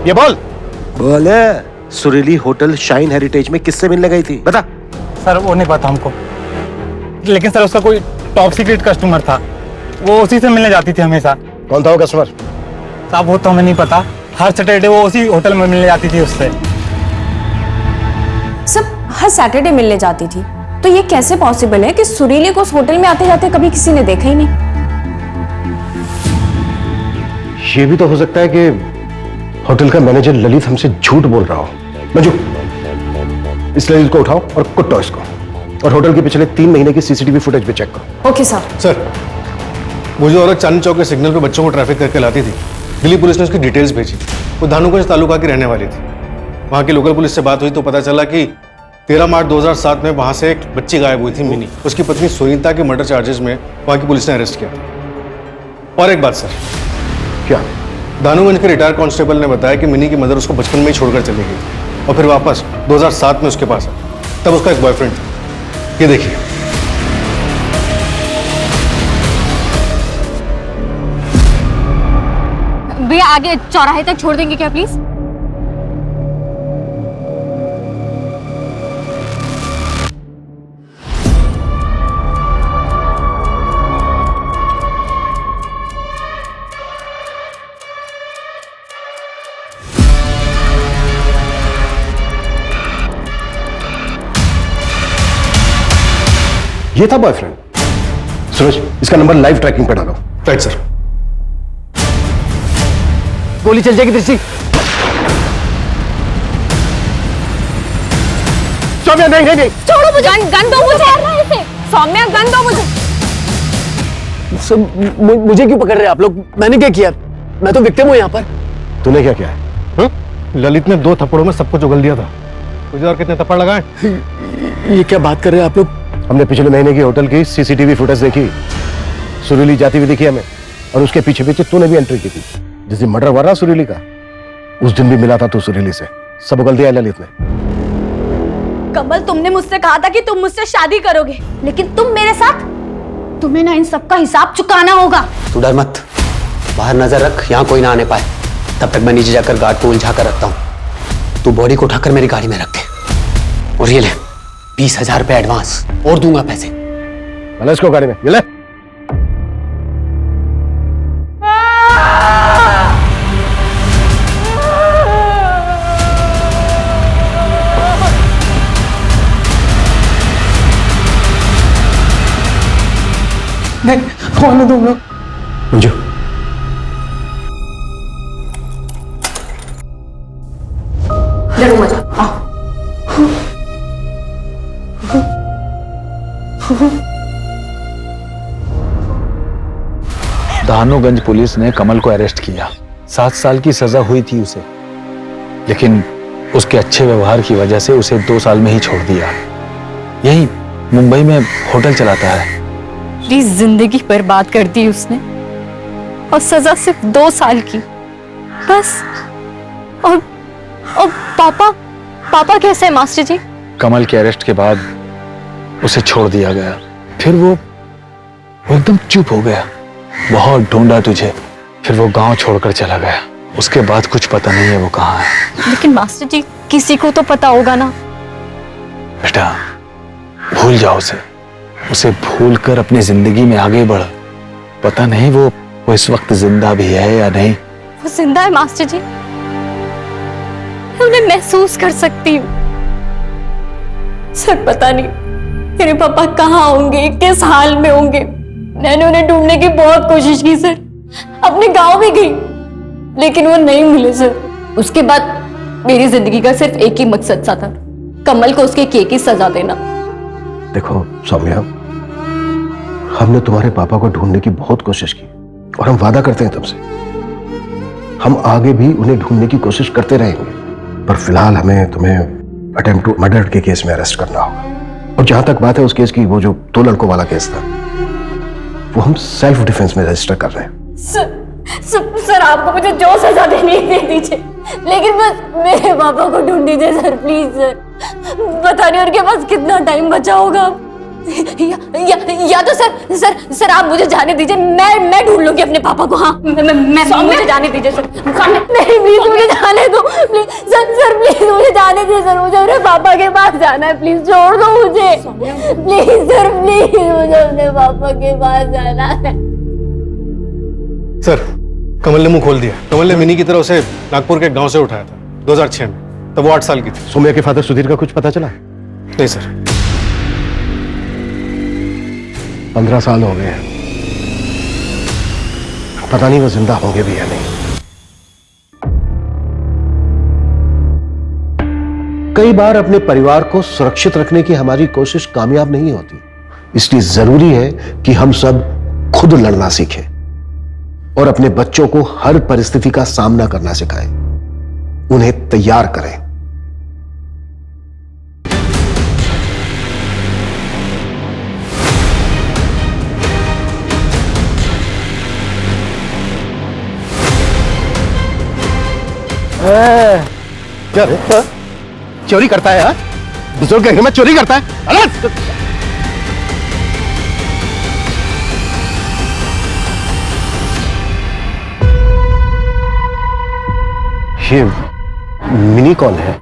ये बोल बोले। सुरीली होटल शाइन हेरिटेज में किससे मिलने गई थी, बता। सर वो नहीं पता हमको, लेकिन सर उसका कोई टॉप सीक्रेट कस्टमर था, वो उसी से मिलने जाती थी हमेशा। कौन था वो कस्टमर? साहब वो तो हमें नहीं पता, हर सैटरडे वो उसी होटल में मिलने जाती थी उससे। सब हर सैटरडे मिलने जाती थी, तो ये कैसे पॉसिबल है कि सुरीली को उस होटल में आते जाते कभी किसी ने देखा ही नहीं? ये भी तो हो सकता है कि होटल का मैनेजर ललित हमसे झूठ बोल रहा हो। मंजू, इस ललित को उठाओ और कुटो इसको, और होटल के पिछले 3 महीने की सीसीटीवी फुटेज भी चेक करो। Okay sir. सर, वो जो औरत चांदनी चौक के सिग्नल पे बच्चों को ट्रैफिक करके लाती थी, दिल्ली पुलिस ने उसकी डिटेल्स भेजी। वो धानुगंज तालुका की रहने वाली थी। वहाँ की लोकल पुलिस से बात हुई तो पता चला कि 13 मार्च 2007 में वहाँ से एक बच्ची गायब हुई थी, मिनी। उसकी पत्नी सुनीता के मर्डर चार्जेस में वहाँ की पुलिस ने अरेस्ट किया। और एक बात सर। क्या? धानुगंज के रिटायर्ड कांस्टेबल ने बताया कि मिनी की मदर उसको बचपन में ही छोड़कर चली गई और फिर वापस 2007 में उसके पास आई। तब उसका एक बॉयफ्रेंड था। ये देखिए। भैया आगे चौराहे तक छोड़ देंगे क्या प्लीज? ये था बॉयफ्रेंड। सूरज, इसका नंबर लाइव ट्रैकिंग पे डालो। Right sir. गोली चल जाएगी दृष्टि। सौम्या, नहीं नहीं नहीं, छोड़ो मुझे। गन दो मुझे। सौम्या गन दो मुझे। मुझे क्यों पकड़ रहे हैं आप लोग? मैंने क्या किया? मैं तो विक्टिम हूं यहाँ पर। तूने क्या किया है? ललित ने 2 थप्पड़ों में सब कुछ उगल दिया था। तुझे और कितने थप्पड़ लगाए? ये क्या बात कर रहे हैं आप लोग? हमने पिछले महीने की होटल की सीसीटीवी फुटेज देखी। सुरीली जाती हुई दिखी हमें, और उसके पीछे पीछे तूने भी एंट्री की थी। जिस दिन मर्डर हुआ ना सुरीली का, उस दिन भी मिला था तू सुरीली से। सब उगल दिया ललित ने। कमल, तुमने मुझसे कहा था कि तुम मुझसे शादी करोगे, लेकिन तुम मेरे साथ, तुम्हें ना इन सब का हिसाब चुकाना होगा। तू डर मत, बाहर नजर रख, यहाँ कोई ना आने पाए। तब तक मैं नीचे जाकर गार्ड को उलझा कर रखता हूँ। तू बॉडी को उठाकर मेरी गाड़ी में रख दे। और ये ले 20,000 रुपए एडवांस, और दूंगा पैसे। भले इसको गाड़ी में ये ले। कौन है तुम लोग? मंजू, डरो मत, आओ। धानुगंज पुलिस ने कमल को अरेस्ट किया। 7 साल की सजा हुई थी उसे, लेकिन उसके अच्छे व्यवहार की वजह से उसे 2 साल में ही छोड़ दिया। यही मुंबई में होटल चलाता है। मेरी जिंदगी बर्बाद कर दी उसने, और सजा सिर्फ 2 साल की, बस। और पापा कैसे है मास्टर जी? कमल के अरेस्ट के बाद उसे छोड़ दिया गया। फिर वो एकदम चुप हो गया। बहुत ढूंढा तुझे, फिर वो गांव छोड़कर चला गया। उसके बाद कुछ पता नहीं है वो कहाँ है। लेकिन मास्टर जी, किसी को तो पता होगा ना। बेटा, भूल जाओ उसे भूल कर अपनी जिंदगी में आगे बढ़। पता नहीं वो इस वक्त जिंदा भी है या नहीं। वो जिंदा है मास्टर जी, मैं उन्हें महसूस कर सकती हूँ। सर पता नहीं मेरे पापा कहाँ होंगे, किस हाल में होंगे। मैंने उन्हें ढूंढने की बहुत कोशिश की सर, अपने गांव भी गई, लेकिन वो नहीं मिले सर। उसके बाद मेरी जिंदगी का सिर्फ एक ही मकसद सा था, कमल को उसके किए की सजा देना। देखो सौम्या, हमने तुम्हारे पापा को ढूंढने की बहुत कोशिश की, और हम वादा करते हैं तुमसे, हम आगे भी उन्हें ढूंढने की कोशिश करते रहेंगे। पर फिलहाल हमें तुम्हें अटेम्प्ट टू मर्डर के केस में अरेस्ट करना होगा। और जहां तक बात है उस केस की, वो जो 2 लड़कों वाला केस था, वो हम सेल्फ डिफेंस में रजिस्टर कर रहे हैं। सर आपको मुझे जो सजा देनी है दे दीजिए, लेकिन बस मेरे पापा को ढूंढ दीजिए सर, प्लीज सर। पता नहीं उनके पास कितना टाइम बचा होगा। या तो सर आप मुझे जाने दीजिए, मैं ढूंढ लूंगी अपने पापा को। हाँ मैं मुझे जाने दीजिए सर, नहीं प्लीज मुझे जाने दो प्लीज सर प्लीज मुझे जाने दीजिए सर, मुझे अपने पापा के पास जाना है, प्लीज छोड़ दो मुझे प्लीज सर, प्लीज मुझे अपने पापा के पास जाना है। सर कमल ने मुंह खोल दिया। कमल ने मिनी की तरह उसे नागपुर के गांव से उठाया था 2006 में, तब वो 8 साल की थी। सौम्या के फादर सुधीर का कुछ पता चला? नहीं सर। 15 साल हो गए हैं, पता नहीं वो जिंदा होंगे भी या नहीं। कई बार अपने परिवार को सुरक्षित रखने की हमारी कोशिश कामयाब नहीं होती, इसलिए जरूरी है कि हम सब खुद लड़ना सीखें और अपने बच्चों को हर परिस्थिति का सामना करना सिखाएं, उन्हें तैयार करें। क्या रे? चोरी करता है? हाँ? बुजुर्ग के घर में चोरी करता है? अलग! ये मिनी कौन है?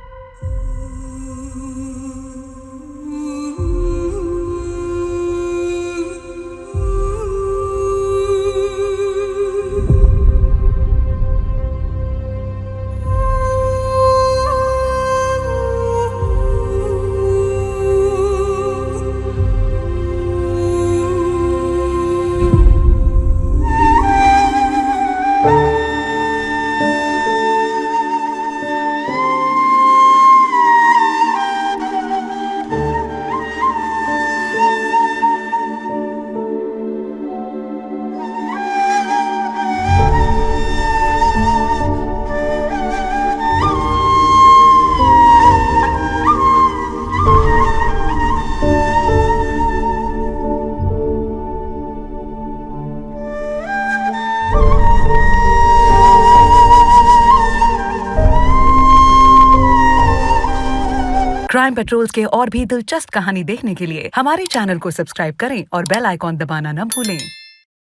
क्राइम पेट्रोल्स के और भी दिलचस्प कहानी देखने के लिए हमारे चैनल को सब्सक्राइब करें और बेल आइकॉन दबाना न भूलें।